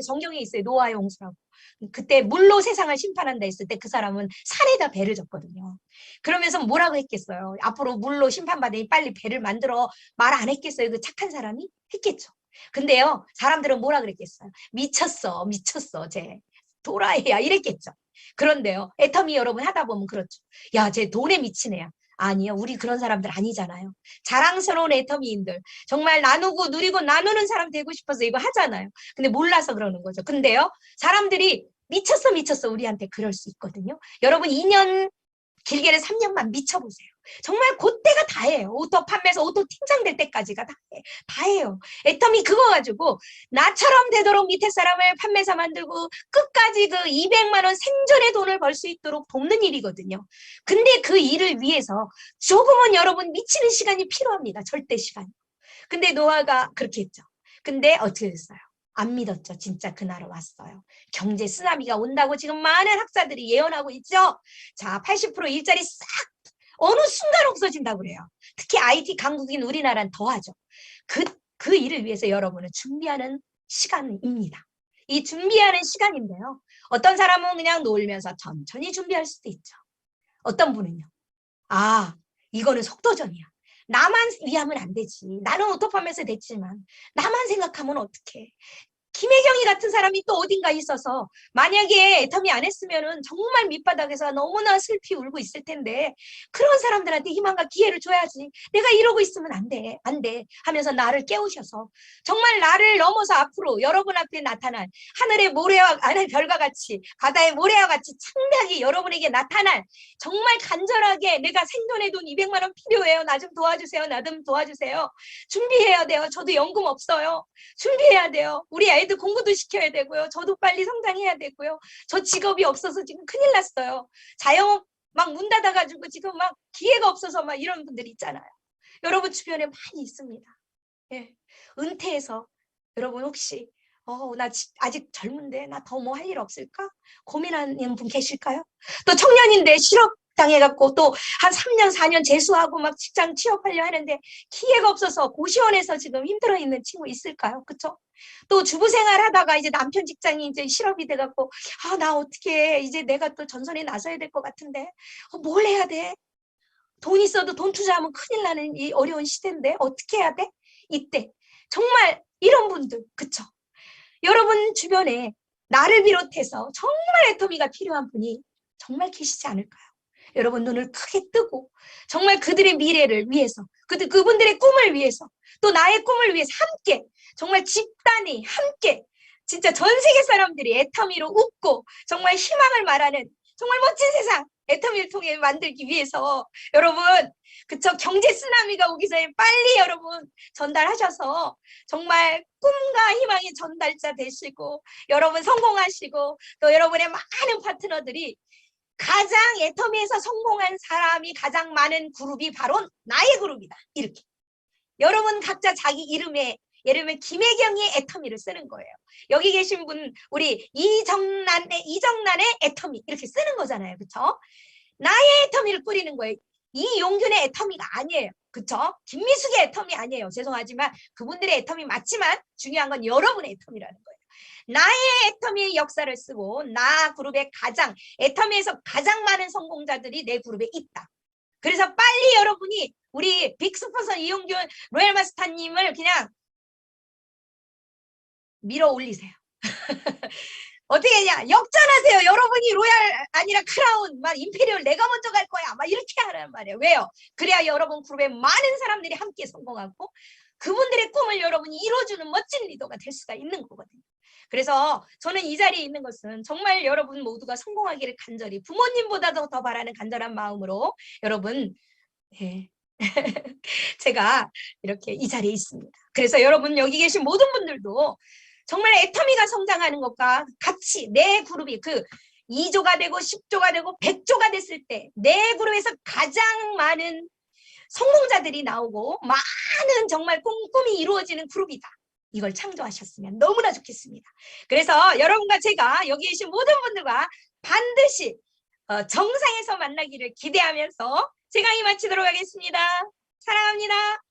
S1: 성경에 있어요. 노아의 홍수라고. 그때 물로 세상을 심판한다 했을 때 그 사람은 산에다 배를 졌거든요. 그러면서 뭐라고 했겠어요? 앞으로 물로 심판받으니 빨리 배를 만들어 말 안 했겠어요? 그 착한 사람이? 했겠죠. 근데요, 사람들은 뭐라 그랬겠어요? 미쳤어, 미쳤어, 쟤. 도라이야, 이랬겠죠. 그런데요, 애터미 여러분 하다 보면 그렇죠. 야, 쟤 돈에 미친 애야. 아니요, 우리 그런 사람들 아니잖아요. 자랑스러운 애터미인들. 정말 나누고 누리고 나누는 사람 되고 싶어서 이거 하잖아요. 근데 몰라서 그러는 거죠. 근데요, 사람들이 미쳤어, 미쳤어. 우리한테 그럴 수 있거든요. 여러분, 2년, 길게는 3년만 미쳐보세요. 정말 그때가 다예요. 오토 판매에서 오토 팀장 될 때까지가 다예요. 애터미 그거 가지고 나처럼 되도록 밑에 사람을 판매사 만들고 끝까지 그 200만 원 생존의 돈을 벌 수 있도록 돕는 일이거든요. 근데 그 일을 위해서 조금은 여러분 미치는 시간이 필요합니다. 절대 시간. 근데 노아가 그렇게 했죠. 근데 어떻게 됐어요? 안 믿었죠. 진짜 그날 왔어요. 경제 쓰나미가 온다고 지금 많은 학자들이 예언하고 있죠. 자, 80% 일자리 싹 어느 순간 없어진다고 그래요. 특히 IT 강국인 우리나라는 더하죠. 그 일을 위해서 여러분을 준비하는 시간입니다. 이 준비하는 시간인데요. 어떤 사람은 그냥 놀면서 천천히 준비할 수도 있죠. 어떤 분은요. 아, 이거는 속도전이야. 나만 위하면 안 되지. 나는 오토팜에서 됐지만 나만 생각하면 어떡해. 김혜경이 같은 사람이 또 어딘가 있어서 만약에 애터미 안 했으면은 정말 밑바닥에서 너무나 슬피 울고 있을 텐데 그런 사람들한테 희망과 기회를 줘야지. 내가 이러고 있으면 안 돼, 안 돼 하면서 나를 깨우셔서 정말 나를 넘어서 앞으로 여러분 앞에 나타날 하늘의 모래와 하늘 별과 같이 바다의 모래와 같이 창백이 여러분에게 나타날 정말 간절하게 내가 생존의 돈 200만 원 필요해요. 나 좀 도와주세요. 나 좀 도와주세요. 준비해야 돼요. 저도 연금 없어요. 준비해야 돼요. 우리 애들 공부도 시켜야 되고요. 저도 빨리 성장해야 되고요. 저 직업이 없어서 지금 큰일 났어요. 자영업 막 문 닫아가지고 지금 막 기회가 없어서 막 이런 분들 있잖아요. 여러분 주변에 많이 있습니다. 예. 은퇴해서 여러분 혹시 나 아직 젊은데 나 더 뭐 할 일 없을까? 고민하는 분 계실까요? 또 청년인데 실업 당해갖고 또 한 3년, 4년 재수하고 막 직장 취업하려 하는데 기회가 없어서 고시원에서 지금 힘들어 있는 친구 있을까요? 그쵸? 또 주부 생활 하다가 이제 남편 직장이 이제 실업이 돼갖고 나 어떻게 이제 내가 또 전선에 나서야 될 것 같은데 뭘 해야 돼? 돈 있어도 돈 투자하면 큰일 나는 이 어려운 시대인데 어떻게 해야 돼? 이때 정말 이런 분들 그쵸? 여러분 주변에 나를 비롯해서 정말 애터미가 필요한 분이 정말 계시지 않을까요? 여러분 눈을 크게 뜨고 정말 그들의 미래를 위해서 그분들의 꿈을 위해서 또 나의 꿈을 위해서 함께 정말 집단이 함께 진짜 전 세계 사람들이 애터미로 웃고 정말 희망을 말하는 정말 멋진 세상 애터미를 통해 만들기 위해서 여러분 그쵸 경제 쓰나미가 오기 전에 빨리 여러분 전달하셔서 정말 꿈과 희망의 전달자 되시고 여러분 성공하시고 또 여러분의 많은 파트너들이 가장 애터미에서 성공한 사람이 가장 많은 그룹이 바로 나의 그룹이다. 이렇게. 여러분 각자 자기 이름에 예를 들면 김혜경의 애터미를 쓰는 거예요. 여기 계신 분 우리 이정란의 애터미 이렇게 쓰는 거잖아요. 그렇죠? 나의 애터미를 뿌리는 거예요. 이용균의 애터미가 아니에요. 그쵸? 김미숙의 애터미 아니에요. 죄송하지만 그분들의 애터미 맞지만 중요한 건 여러분의 애터미라는 거예요. 나의 애터미의 역사를 쓰고 나 그룹의 애터미에서 가장 많은 성공자들이 내 그룹에 있다. 그래서 빨리 여러분이 우리 빅스포서 이용균 로얄마스터님을 그냥 밀어 올리세요. 어떻게 하냐 역전하세요. 여러분이 로얄 아니라 크라운 막 임페리얼 내가 먼저 갈 거야 막 이렇게 하란 말이에요. 왜요? 그래야 여러분 그룹에 많은 사람들이 함께 성공하고 그분들의 꿈을 여러분이 이뤄주는 멋진 리더가 될 수가 있는 거거든요. 그래서 저는 이 자리에 있는 것은 정말 여러분 모두가 성공하기를 간절히 부모님보다도 더 바라는 간절한 마음으로 여러분 제가 이렇게 이 자리에 있습니다. 그래서 여러분 여기 계신 모든 분들도 정말 애터미가 성장하는 것과 같이 내 그룹이 그 2조가 되고 10조가 되고 100조가 됐을 때 내 그룹에서 가장 많은 성공자들이 나오고 많은 정말 꿈이 이루어지는 그룹이다. 이걸 창조하셨으면 너무나 좋겠습니다. 그래서 여러분과 제가 여기 계신 모든 분들과 반드시 정상에서 만나기를 기대하면서 제가 이 마치도록 하겠습니다. 사랑합니다.